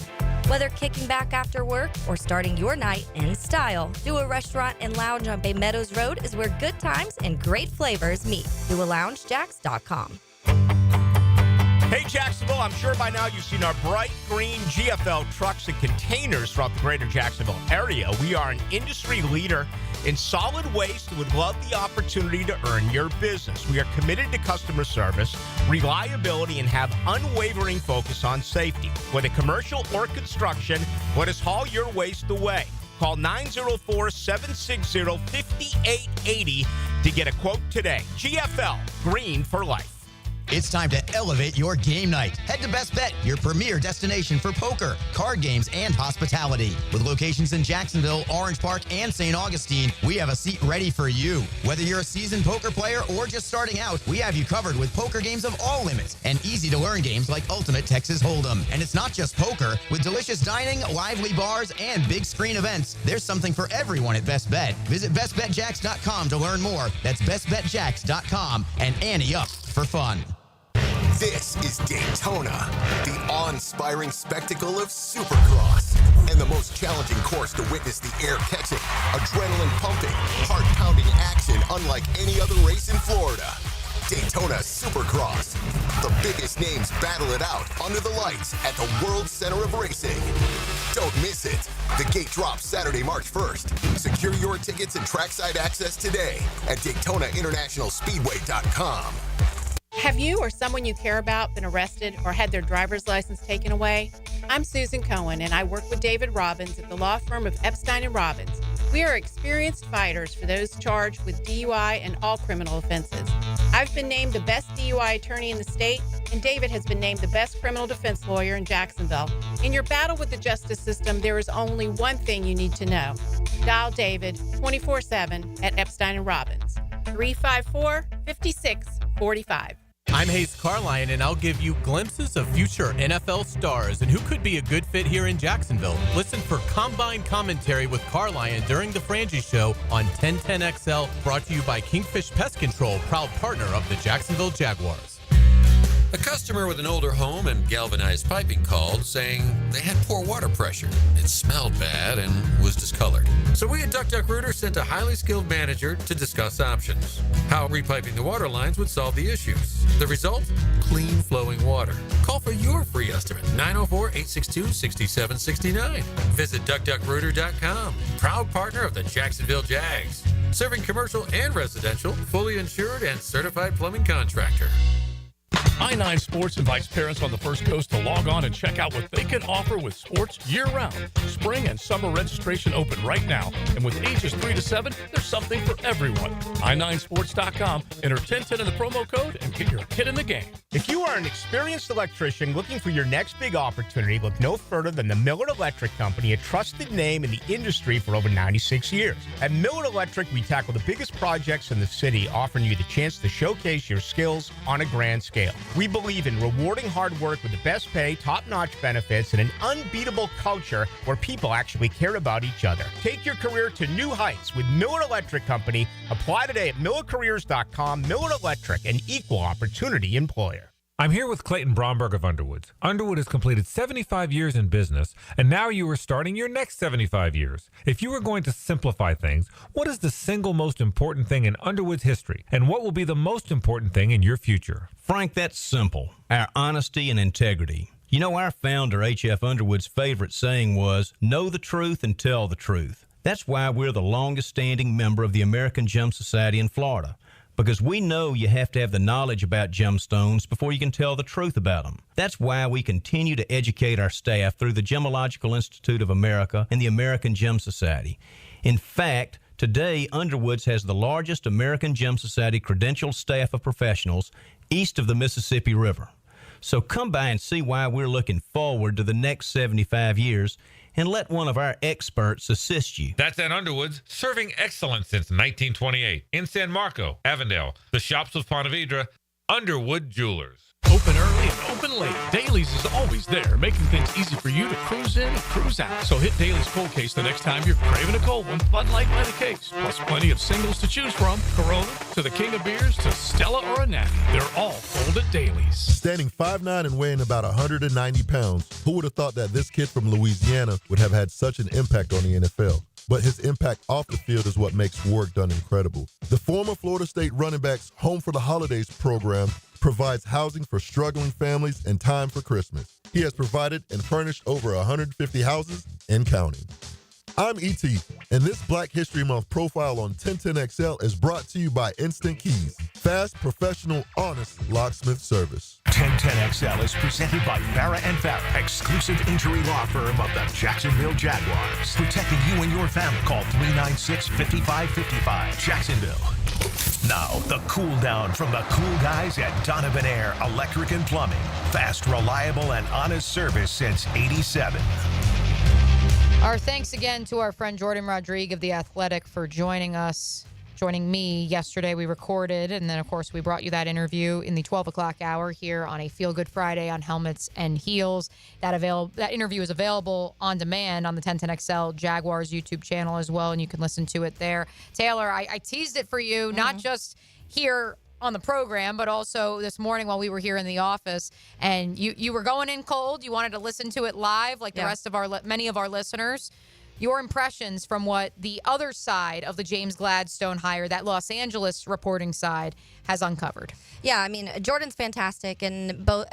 Whether kicking back after work or starting your night in style, Dua Restaurant and Lounge on Bay Meadows Road is where good times and great flavors meet. DuaLoungeJacks.com. Hey, Jacksonville, I'm sure by now you've seen our bright green GFL trucks and containers throughout the greater Jacksonville area. We are an industry leader in solid waste and would love the opportunity to earn your business. We are committed to customer service, reliability, and have unwavering focus on safety. Whether commercial or construction, let us haul your waste away. Call 904-760-5880 to get a quote today. GFL, green for life. It's time to elevate your game night. Head to Best Bet, your premier destination for poker, card games, and hospitality. With locations in Jacksonville, Orange Park, and St. Augustine, we have a seat ready for you. Whether you're a seasoned poker player or just starting out, we have you covered with poker games of all limits and easy-to-learn games like Ultimate Texas Hold'em. And it's not just poker. With delicious dining, lively bars, and big screen events, there's something for everyone at Best Bet. Visit BestBetJacks.com to learn more. That's BestBetJacks.com and ante up for fun. This is Daytona, the awe-inspiring spectacle of Supercross, and the most challenging course to witness the air-catching, adrenaline-pumping, heart-pounding action unlike any other race in Florida. Daytona Supercross. The biggest names battle it out under the lights at the World Center of Racing. Don't miss it. The gate drops Saturday, March 1st. Secure your tickets and trackside access today at DaytonaInternationalSpeedway.com. Have you or someone you care about been arrested or had their driver's license taken away? I'm Susan Cohen, and I work with David Robbins at the law firm of Epstein & Robbins. We are experienced fighters for those charged with DUI and all criminal offenses. I've been named the best DUI attorney in the state, and David has been named the best criminal defense lawyer in Jacksonville. In your battle with the justice system, there is only one thing you need to know. Dial David 24/7 at Epstein & Robbins, 354-5645. I'm Hayes Carline, and I'll give you glimpses of future NFL stars and who could be a good fit here in Jacksonville. Listen for Combine Commentary with Carline during the Frangie Show on 1010XL, brought to you by Kingfish Pest Control, proud partner of the Jacksonville Jaguars. A customer with an older home and galvanized piping called saying they had poor water pressure. It smelled bad and was discolored. So we at Duck Duck Rooter sent a highly skilled manager to discuss options. How repiping the water lines would solve the issues. The result? Clean flowing water. Call for your free estimate, 904-862-6769. Visit duckduckrooter.com. Proud partner of the Jacksonville Jags. Serving commercial and residential, fully insured and certified plumbing contractor. I-9 Sports invites parents on the First Coast to log on and check out what they can offer with sports year-round. Spring and summer registration open right now. And with ages 3 to 7, there's something for everyone. i9sports.com. Enter 1010 in the promo code and get your kid in the game. If you are an experienced electrician looking for your next big opportunity, look no further than the Miller Electric Company, a trusted name in the industry for over 96 years. At Miller Electric, we tackle the biggest projects in the city, offering you the chance to showcase your skills on a grand scale. We believe in rewarding hard work with the best pay, top-notch benefits, and an unbeatable culture where people actually care about each other. Take your career to new heights with Miller Electric Company. Apply today at millercareers.com. Miller Electric, an equal opportunity employer. I'm here with Clayton Bromberg of Underwood. Underwood has completed 75 years in business, and now you are starting your next 75 years. If you were going to simplify things, what is the single most important thing in Underwood's history, and what will be the most important thing in your future? Frank, that's simple. Our honesty and integrity. You know, our founder, H.F. Underwood's favorite saying was, know the truth and tell the truth. That's why we're the longest-standing member of the American Gem Society in Florida. Because we know you have to have the knowledge about gemstones before you can tell the truth about them. That's why we continue to educate our staff through the Gemological Institute of America and the American Gem Society. In fact, today, Underwood's has the largest American Gem Society credentialed staff of professionals east of the Mississippi River. So come by and see why we're looking forward to the next 75 years and let one of our experts assist you. That's at Underwood's, serving excellence since 1928. In San Marco, Avondale, the Shops of Ponte Vedra, Underwood Jewelers. Open early and open late. Dailies is always there, making things easy for you to cruise in and cruise out. So hit Dailies cold case the next time you're craving a cold one. Bud Light by the case. Plus plenty of singles to choose from. Corona to the King of Beers to Stella or a Natty. They're all cold at Dailies. Standing 5'9" and weighing about 190 pounds, who would have thought that this kid from Louisiana would have had such an impact on the NFL? But his impact off the field is what makes Work Done incredible. The former Florida State running backs Home for the Holidays program provides housing for struggling families in time for Christmas. He has provided and furnished over 150 houses and counting. I'm ET, and this Black History Month profile on 1010XL is brought to you by Instant Keys, fast, professional, honest locksmith service. 1010XL is presented by Farah & Farah, exclusive injury law firm of the Jacksonville Jaguars. Protecting you and your family. Call 396-5555. Jacksonville. Now, the cool down from the cool guys at Donovan Air Electric and Plumbing. Fast, reliable, and honest service since '87. Our thanks again to our friend Jordan Rodrigue of The Athletic for joining me yesterday. We recorded, and then, of course, we brought you that interview in the 12 o'clock hour here on a Feel Good Friday on Helmets and Heels. That interview is available on demand on the 1010XL Jaguars YouTube channel as well, and you can listen to it there. Taylor, I teased it for you, not just here on the program, but also this morning while we were here in the office, and you were going in cold. You wanted to listen to it live like the rest of many of our listeners. Your impressions from what the other side of the James Gladstone hire, that Los Angeles reporting side, has uncovered. Yeah, I mean, Jordan's fantastic, and both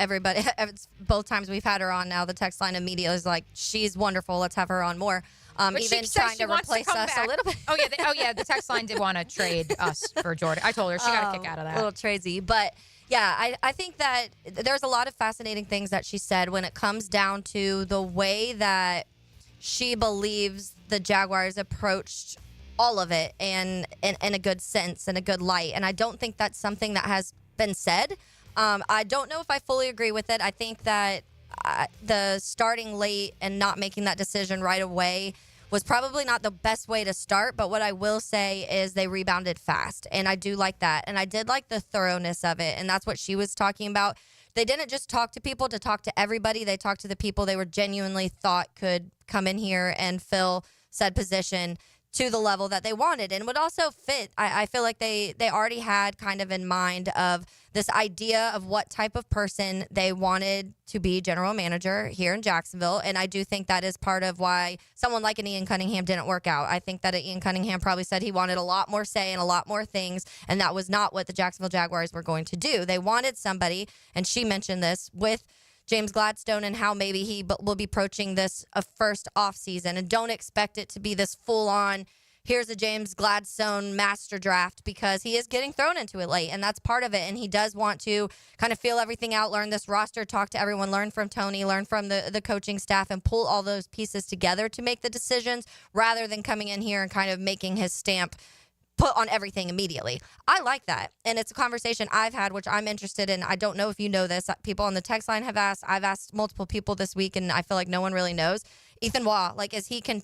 times we've had her on now, the text line immediately is like, she's wonderful, let's have her on more. But even she trying to replace us a little bit. Oh yeah, the text line did want to trade us for Jordan. I told her she got a kick out of that. A little tradesy, but yeah, I think that there's a lot of fascinating things that she said when it comes down to the way that she believes the Jaguars approached all of it and in a good sense and a good light. And I don't think that's something that has been said I don't know if I fully agree with it. I think that the starting late and not making that decision right away was probably not the best way to start, but what I will say is they rebounded fast, and I do like that. And I did like the thoroughness of it, and that's what she was talking about. They didn't just talk to people to talk to everybody. They talked to the people they were genuinely thought could come in here and fill said position to the level that they wanted, and would also fit. I feel like they already had kind of in mind of this idea of what type of person they wanted to be general manager here in Jacksonville, and I do think that is part of why someone like an Ian Cunningham didn't work out. I think that Ian Cunningham probably said he wanted a lot more say and a lot more things, and that was not what the Jacksonville Jaguars were going to do. They wanted somebody, and she mentioned this, with James Gladstone and how maybe he will be approaching this a first off season, and don't expect it to be this full on, here's a James Gladstone master draft, because he is getting thrown into it late, and that's part of it. And he does want to kind of feel everything out, learn this roster, talk to everyone, learn from Tony, learn from the coaching staff, and pull all those pieces together to make the decisions, rather than coming in here and kind of making his stamp put on everything immediately. I like that. And it's a conversation I've had, which I'm interested in. I don't know if you know this. People on the text line have asked. I've asked multiple people this week, and I feel like no one really knows. Ethan Waugh, like, is he going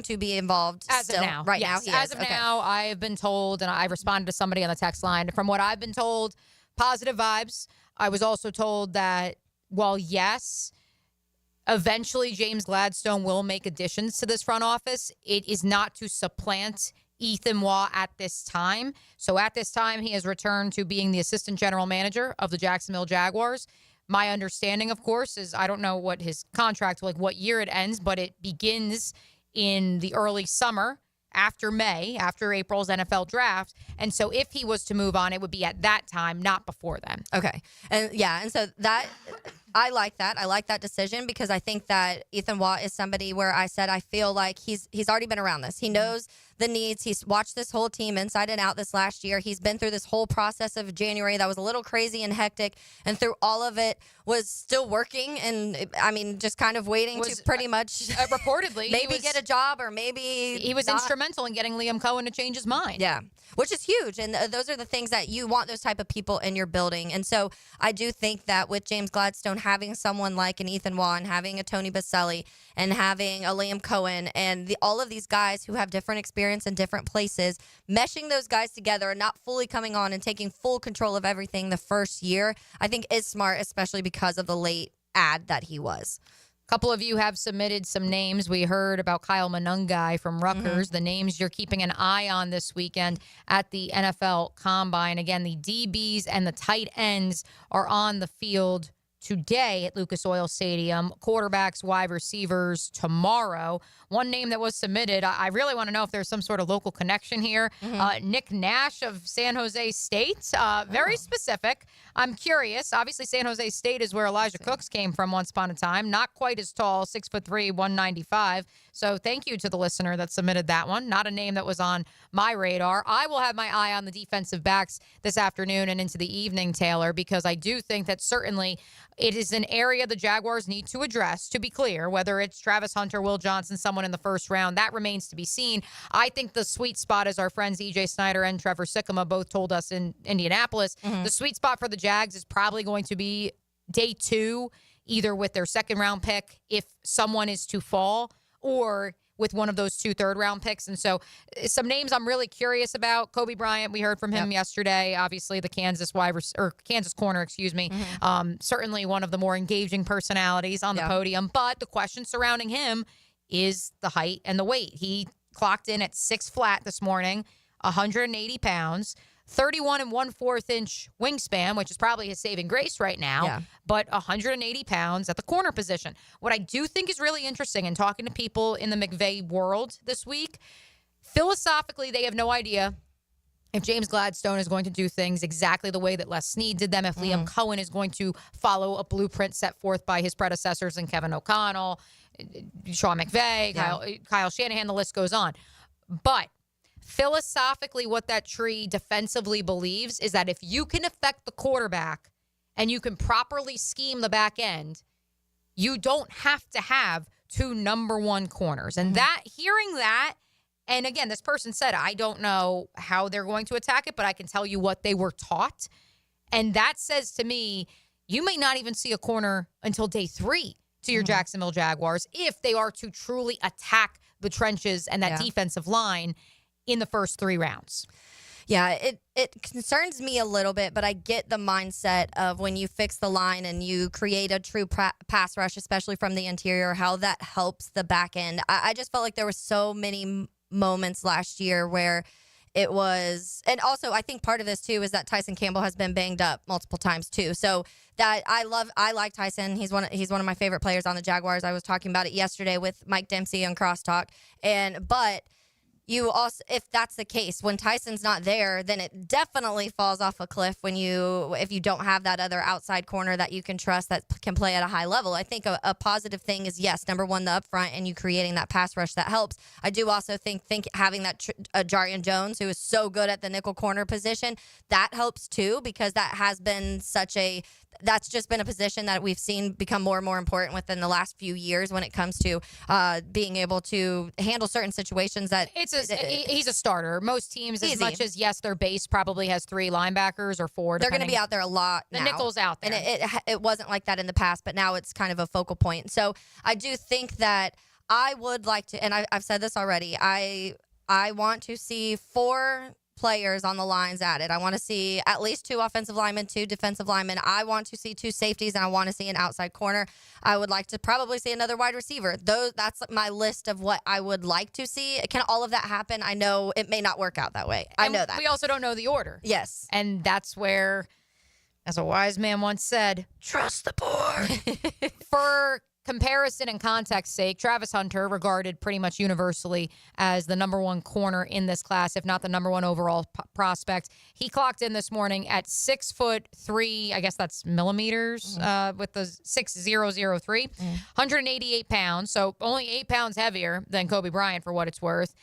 to be involved as still? of now? Right yes. now, he as is. of now, I have been told, and I responded to somebody on the text line. From what I've been told, positive vibes. I was also told that, well, yes, eventually James Gladstone will make additions to this front office. It is not to supplant Ethan Waugh at this time. So at this time, he has returned to being the assistant general manager of the Jacksonville Jaguars. My understanding, of course, is I don't know what his contract, like what year it ends, but it begins in the early summer after May, after April's NFL draft. And so if he was to move on, it would be at that time, not before then. Okay. And so that, I like that. I like that decision, because I think that Ethan Waugh is somebody where I said I feel like he's already been around this. He knows the needs. He's watched this whole team inside and out this last year. He's been through this whole process of January that was a little crazy and hectic, and through all of it was still working, and I mean, just kind of waiting to pretty much reportedly maybe get a job, or maybe he was not. Instrumental in getting Liam Cohen to change his mind. Yeah, which is huge, and those are the things that you want, those type of people in your building. And so I do think that with James Gladstone, having someone like an Ethan Waugh, and having a Tony Baselli, and having a Liam Cohen, and all of these guys who have different experience in different places, meshing those guys together and not fully coming on and taking full control of everything the first year, I think is smart, especially because of the late ad that he was. A couple of you have submitted some names. We heard about Kyle Monungai from Rutgers, the names you're keeping an eye on this weekend at the NFL Combine. Again, the DBs and the tight ends are on the field today at Lucas Oil Stadium. Quarterbacks, wide receivers tomorrow. One name that was submitted, I really want to know if there's some sort of local connection here. Nick Nash of San Jose State. Very specific. I'm curious. Obviously, San Jose State is where Elijah Cooks came from once upon a time. Not quite as tall, 6'3", 195. So thank you to the listener that submitted that one. Not a name that was on my radar. I will have my eye on the defensive backs this afternoon and into the evening, Taylor, because I do think that certainly it is an area the Jaguars need to address, to be clear, whether it's Travis Hunter, Will Johnson, someone in the first round. That remains to be seen. I think the sweet spot, as our friends E.J. Snyder and Trevor Sikkema both told us in Indianapolis, the sweet spot for the Jags is probably going to be day 2, either with their second-round pick, if someone is to fall, or with one of those 2 third-round picks. And so some names I'm really curious about. Kobe Bryant, we heard from him yesterday. Obviously, the Kansas corner, certainly one of the more engaging personalities on the podium. But the question surrounding him is the height and the weight. He clocked in at 6 flat this morning, 180 pounds. 31 1/4 inch wingspan, which is probably his saving grace right now, but 180 pounds at the corner position. What I do think is really interesting in talking to people in the McVay world this week, philosophically, they have no idea if James Gladstone is going to do things exactly the way that Les Snead did them, if Liam Cohen is going to follow a blueprint set forth by his predecessors and Kevin O'Connell, Sean McVay, Kyle Shanahan, the list goes on. But philosophically, what that tree defensively believes is that if you can affect the quarterback and you can properly scheme the back end, you don't have to have 2 number 1 corners. And hearing that, and again, this person said, I don't know how they're going to attack it, but I can tell you what they were taught. And that says to me, you may not even see a corner until day 3 to your Jacksonville Jaguars if they are to truly attack the trenches and that defensive line in the first 3 rounds. Yeah, it concerns me a little bit, but I get the mindset of when you fix the line and you create a true pass rush, especially from the interior, how that helps the back end. I just felt like there were so many moments last year where it was, and also I think part of this too is that Tyson Campbell has been banged up multiple times too. So that I like Tyson. He's one of my favorite players on the Jaguars. I was talking about it yesterday with Mike Dempsey on Crosstalk, but you also, if that's the case, when Tyson's not there, then it definitely falls off a cliff if you don't have that other outside corner that you can trust that can play at a high level. I think a positive thing is, yes, number one, the upfront and you creating that pass rush that helps. I do also think having that Jarian Jones, who is so good at the nickel corner position, that helps too, because that has been that's just been a position that we've seen become more and more important within the last few years when it comes to being able to handle certain situations that he's a starter. Most teams, as much as, yes, their base probably has 3 linebackers or 4. They're going to be out there a lot now. The nickel's out there. And it wasn't like that in the past, but now it's kind of a focal point. So I do think that I would like to, and I've said this already, I want to see 4 players on the lines added. I want to see at least 2 offensive linemen, 2 defensive linemen. I want to see 2 safeties, and I want to see an outside corner. I would like to probably see another wide receiver. That's my list of what I would like to see. Can all of that happen? I know it may not work out that way. I know that. We also don't know the order. Yes. And that's where, as a wise man once said, trust the board. For comparison and context sake, Travis Hunter, regarded pretty much universally as the number 1 corner in this class, if not the number 1 overall prospect. He clocked in this morning at 6'3", I guess that's millimeters, with the 6'003", 188 pounds, so only 8 pounds heavier than Kobe Bryant for what it's worth.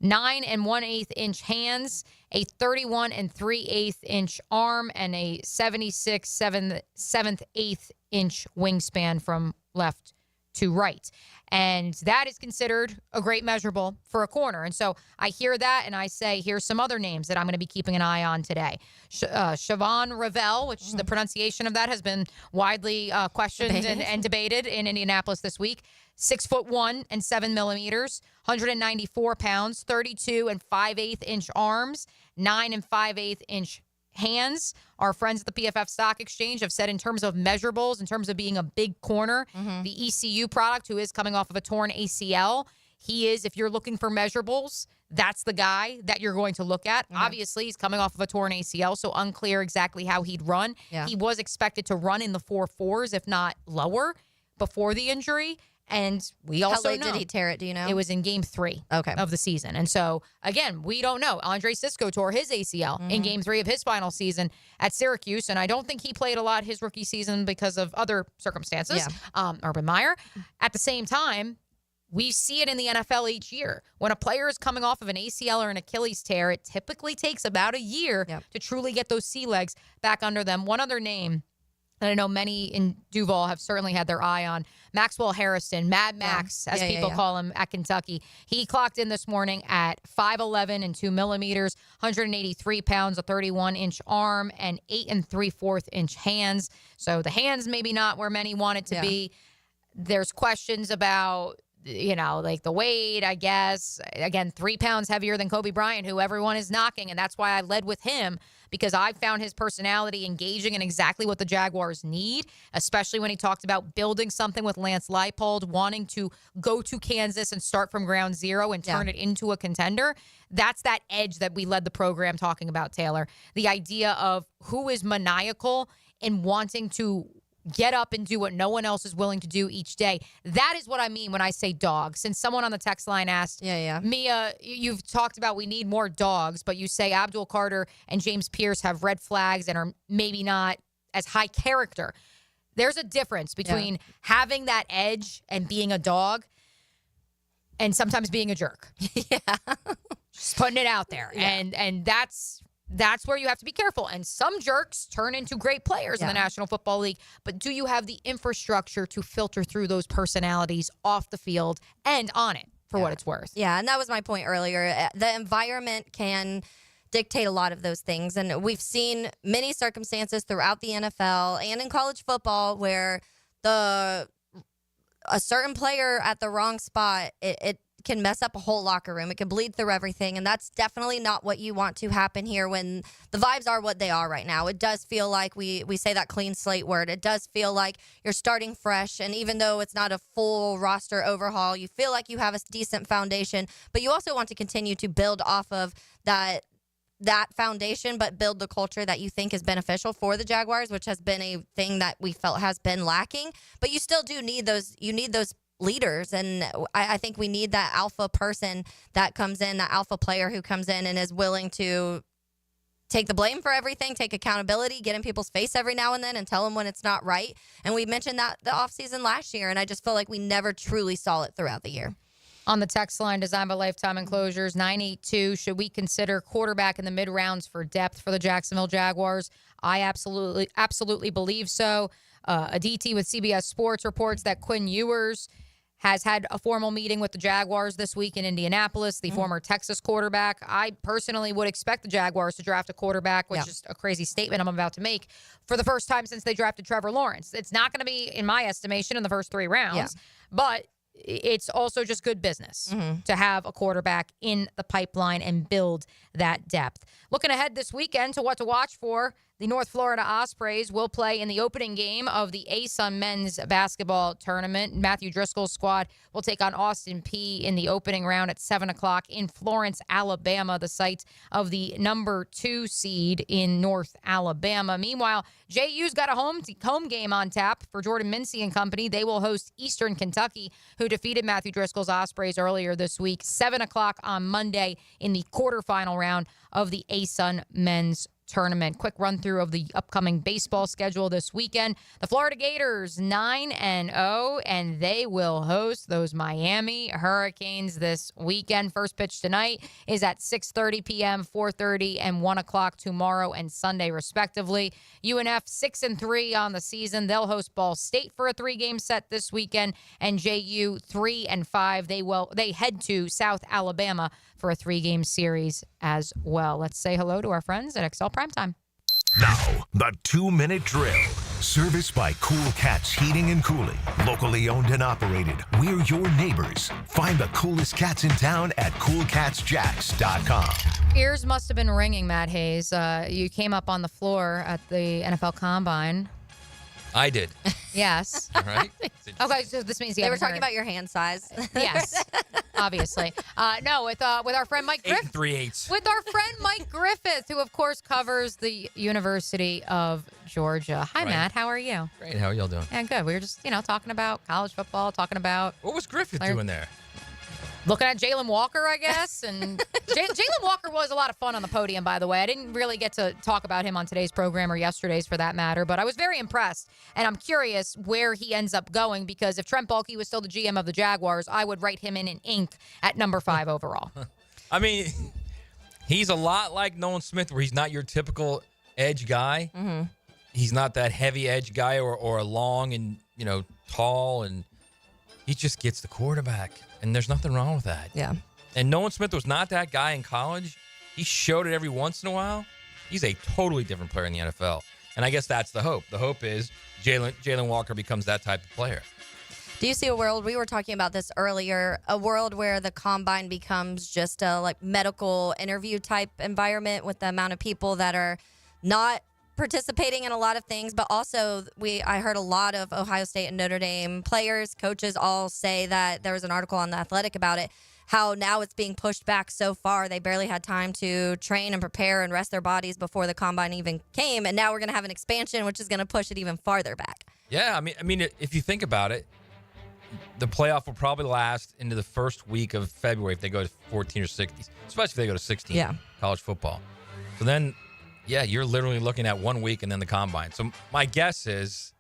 9 1/8 inch hands, a 31 3/8 inch arm, and a 76 7/8 inch wingspan from left to right. And that is considered a great measurable for a corner. And so I hear that and I say, here's some other names that I'm going to be keeping an eye on today. Siobhan Ravel, which the pronunciation of that has been widely questioned and debated in Indianapolis this week. 6'1" and 7 millimeters, 194 pounds, 32 5/8 inch arms, 9 5/8 inch hands. Our friends at the PFF Stock Exchange have said in terms of measurables, in terms of being a big corner, the ECU product, who is coming off of a torn ACL, he is, if you're looking for measurables, that's the guy that you're going to look at. Obviously, he's coming off of a torn ACL, so unclear exactly how he'd run. Yeah. He was expected to run in the 4.4s, if not lower, before the injury. And we also How late did he tear it? Do you know? It was in game 3 of the season. And so, again, we don't know. Andre Sisco tore his ACL in game 3 of his final season at Syracuse. And I don't think he played a lot his rookie season because of other circumstances. Urban Meyer. At the same time, we see it in the NFL each year. When a player is coming off of an ACL or an Achilles tear, it typically takes about a year to truly get those sea legs back under them. One other name that I know many in Duval have certainly had their eye on, Maxwell Harrison, Mad Max, as people call him at Kentucky. He clocked in this morning at 5'11" and 2 millimeters, 183 pounds, a 31-inch arm, and 8 3/4 inch hands. So the hands maybe not where many want it to be. There's questions about, like the weight, I guess. Again, 3 pounds heavier than Kobe Bryant, who everyone is knocking, and that's why I led with him, because I found his personality engaging in exactly what the Jaguars need, especially when he talked about building something with Lance Leipold, wanting to go to Kansas and start from ground zero and turn it into a contender. That's that edge that we led the program talking about, Taylor. The idea of who is maniacal in wanting to get up and do what no one else is willing to do each day. That is what I mean when I say dog. Since someone on the text line asked, Mia, you've talked about we need more dogs, but you say Abdul Carter and James Pierce have red flags and are maybe not as high character. There's a difference between having that edge and being a dog and sometimes being a jerk. Just putting it out there. And that's where you have to be careful. And some jerks turn into great players in the National Football League. But do you have the infrastructure to filter through those personalities off the field and on it, for what it's worth? Yeah, and that was my point earlier. The environment can dictate a lot of those things. And we've seen many circumstances throughout the NFL and in college football where a certain player at the wrong spot, it can mess up a whole locker room. It can bleed through everything, and that's definitely not what you want to happen here when the vibes are what they are right now. It does feel like we say that clean slate word. It does feel like you're starting fresh, and even though it's not a full roster overhaul, you feel like you have a decent foundation, but you also want to continue to build off of that foundation, but build the culture that you think is beneficial for the Jaguars, which has been a thing that we felt has been lacking. But you still do need those. You need those leaders, and I think we need that alpha person that comes in, that alpha player who comes in and is willing to take the blame for everything, take accountability, get in people's face every now and then and tell them when it's not right. And we mentioned that the offseason last year, and I just feel like we never truly saw it throughout the year. On the text line, designed by Lifetime Enclosures, 982, should we consider quarterback in the mid-rounds for depth for the Jacksonville Jaguars? I absolutely believe so. A DT with CBS Sports reports that Quinn Ewers has had a formal meeting with the Jaguars this week in Indianapolis, the former Texas quarterback. I personally would expect the Jaguars to draft a quarterback, which is a crazy statement I'm about to make, for the first time since they drafted Trevor Lawrence. It's not going to be, in my estimation, in the first 3 rounds, but it's also just good business to have a quarterback in the pipeline and build that depth. Looking ahead this weekend to what to watch for, the North Florida Ospreys will play in the opening game of the ASUN men's basketball tournament. Matthew Driscoll's squad will take on Austin Peay in the opening round at 7 o'clock in Florence, Alabama, the site of the number 2 seed in North Alabama. Meanwhile, JU's got a home game on tap for Jordan Mincy and company. They will host Eastern Kentucky, who defeated Matthew Driscoll's Ospreys earlier this week. 7 o'clock on Monday in the quarterfinal round of the ASUN men's tournament. Quick run through of the upcoming baseball schedule this weekend. The Florida Gators 9-0, and they will host those Miami Hurricanes this weekend. First pitch tonight is at 6:30 p.m., 4:30, and 1 o'clock tomorrow and Sunday, respectively. UNF 6-3 on the season. They'll host Ball State for a 3-game set this weekend, and JU 3-5. They head to South Alabama for a 3-game series as well. Let's say hello to our friends at XL Primetime. Now, the 2-minute drill. Serviced by Cool Cats Heating and Cooling. Locally owned and operated. We're your neighbors. Find the coolest cats in town at coolcatsjacks.com. Ears must have been ringing, Matt Hayes. You came up on the floor at the NFL Combine. I did. Yes. All right. Okay, so this means they were talking about your hand size. Yes, obviously. No, with our friend Mike Griffith. 8 3/8. With our friend Mike Griffith, who of course covers the University of Georgia. Hi, Right. Matt. How are you? Great. How are y'all doing? Yeah, good. We were just talking about college football, talking about What was Griffith doing there? looking at Jalen Walker, I guess. And Jalen Walker was a lot of fun on the podium, by the way. I didn't really get to talk about him on today's program or yesterday's for that matter, but I was very impressed. And I'm curious where he ends up going, because if Trent Baalke was still the GM of the Jaguars, I would write him in ink at number 5 overall. I mean, he's a lot like Nolan Smith, where he's not your typical edge guy. Mm-hmm. He's not that heavy edge guy or a long and, tall, and he just gets the quarterback. And there's nothing wrong with that. Yeah. And Nolan Smith was not that guy in college. He showed it every once in a while. He's a totally different player in the NFL. And I guess that's the hope. The hope is Jalen Walker becomes that type of player. Do you see a world, we were talking about this earlier, a world where the Combine becomes just a medical interview type environment with the amount of people that are not participating in a lot of things, but also I heard a lot of Ohio State and Notre Dame players, coaches all say that there was an article on The Athletic about it, how now it's being pushed back so far. They barely had time to train and prepare and rest their bodies before the Combine even came, and now we're going to have an expansion, which is going to push it even farther back. Yeah, I mean, if you think about it, the playoff will probably last into the first week of February if they go to 14 or 16, especially if they go to 16, college football. So then, yeah, you're literally looking at 1 week and then the Combine. So my guess is,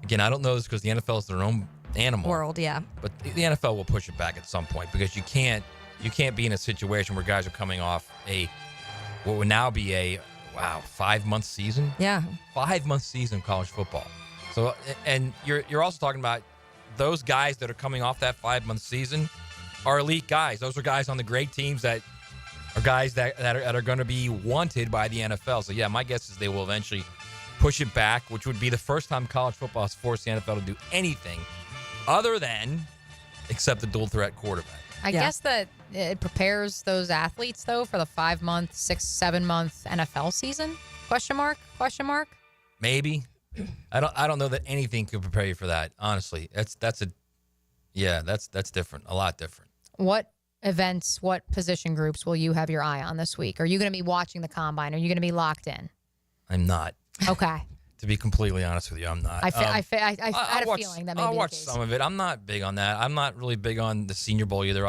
again, I don't know this because the NFL is their own animal. World, yeah. But the NFL will push it back at some point, because you can't be in a situation where guys are coming off what would now be a 5-month season. Yeah. 5-month season of college football. So, and you're also talking about those guys that are coming off that 5-month season are elite guys. Those are guys on the great teams that are guys that are going to be wanted by the NFL. So, yeah, my guess is they will eventually push it back, which would be the first time college football has forced the NFL to do anything other than accept the dual threat quarterback. I guess that it prepares those athletes, though, for the 5-month, 6-7 month NFL season? Question mark? Maybe. I don't know that anything could prepare you for that. Honestly, that's different. A lot different. What events, what position groups will you have your eye on this week? Are you going to be watching the combine? Are you going to be locked in? I'm not. Okay. To be completely honest with you, I'm not. I had a feeling that maybe I'll watch the case. some of it. I'm not big on that. I'm not really big on the Senior Bowl either.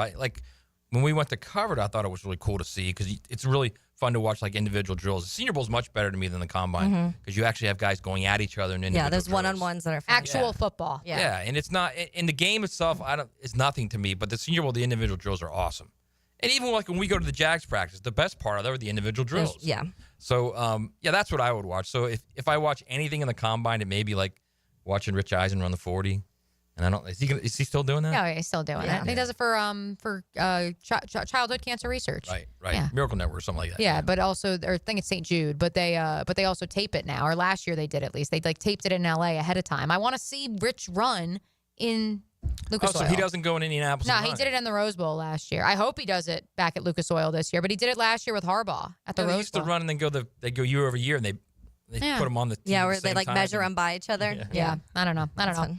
When we went to cover it, I thought it was really cool to see because it's really fun to watch like individual drills. The Senior Bowl is much better to me than the combine because you actually have guys going at each other in individual there's drills. one-on-ones that are fun. Actual football. Yeah, and it's not in the game itself. It's nothing to me. But the Senior Bowl, the individual drills are awesome. And even like when we go to the Jags practice, the best part of that are the individual drills. Yeah. So, that's what I would watch. So if I watch anything in the combine, it may be like watching Rich Eisen run the 40. And I don't. Is he still doing that? Yeah, he's still doing it. He does it for childhood cancer research. Right. Yeah. Miracle Network or something like that. Yeah, but also, I think it's St. Jude, but they also tape it now. Or last year they did at least. They taped it in L.A. ahead of time. I want to see Rich run in Lucas Oil. So he doesn't go in Indianapolis? No, he did it in the Rose Bowl last year. I hope he does it back at Lucas Oil this year, but he did it last year with Harbaugh at the Rose Bowl. They used to run and then they go year over year, and they put them on the team. Yeah, where at the they same time. measure them by each other. Yeah. I don't know.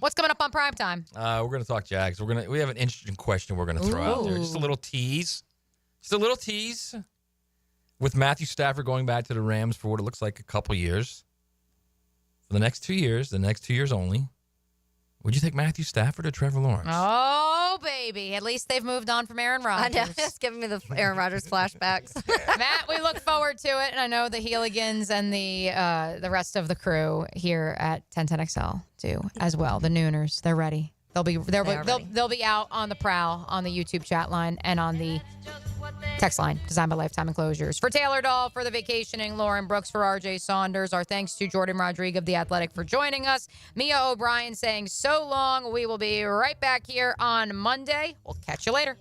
What's coming up on primetime? We're going to talk Jags. We have an interesting question we're going to throw out there. Just a little tease. With Matthew Stafford going back to the Rams for what it looks like a couple years. For the next 2 years, only. Would you take Matthew Stafford or Trevor Lawrence? Oh, baby. At least they've moved on from Aaron Rodgers. I know. It's giving me the Aaron Rodgers flashbacks. Matt, we look forward to it. And I know the Heeligans and the rest of the crew here at 1010XL do as well. The Nooners, they're ready. They'll be out on the prowl on the YouTube chat line and on the text line, designed by Lifetime Enclosures. For Taylor Dahl, for the vacationing Lauren Brooks, for RJ Saunders, our thanks to Jordan Rodrigue of The Athletic for joining us. Mia O'Brien saying so long. We will be right back here on Monday. We'll catch you later.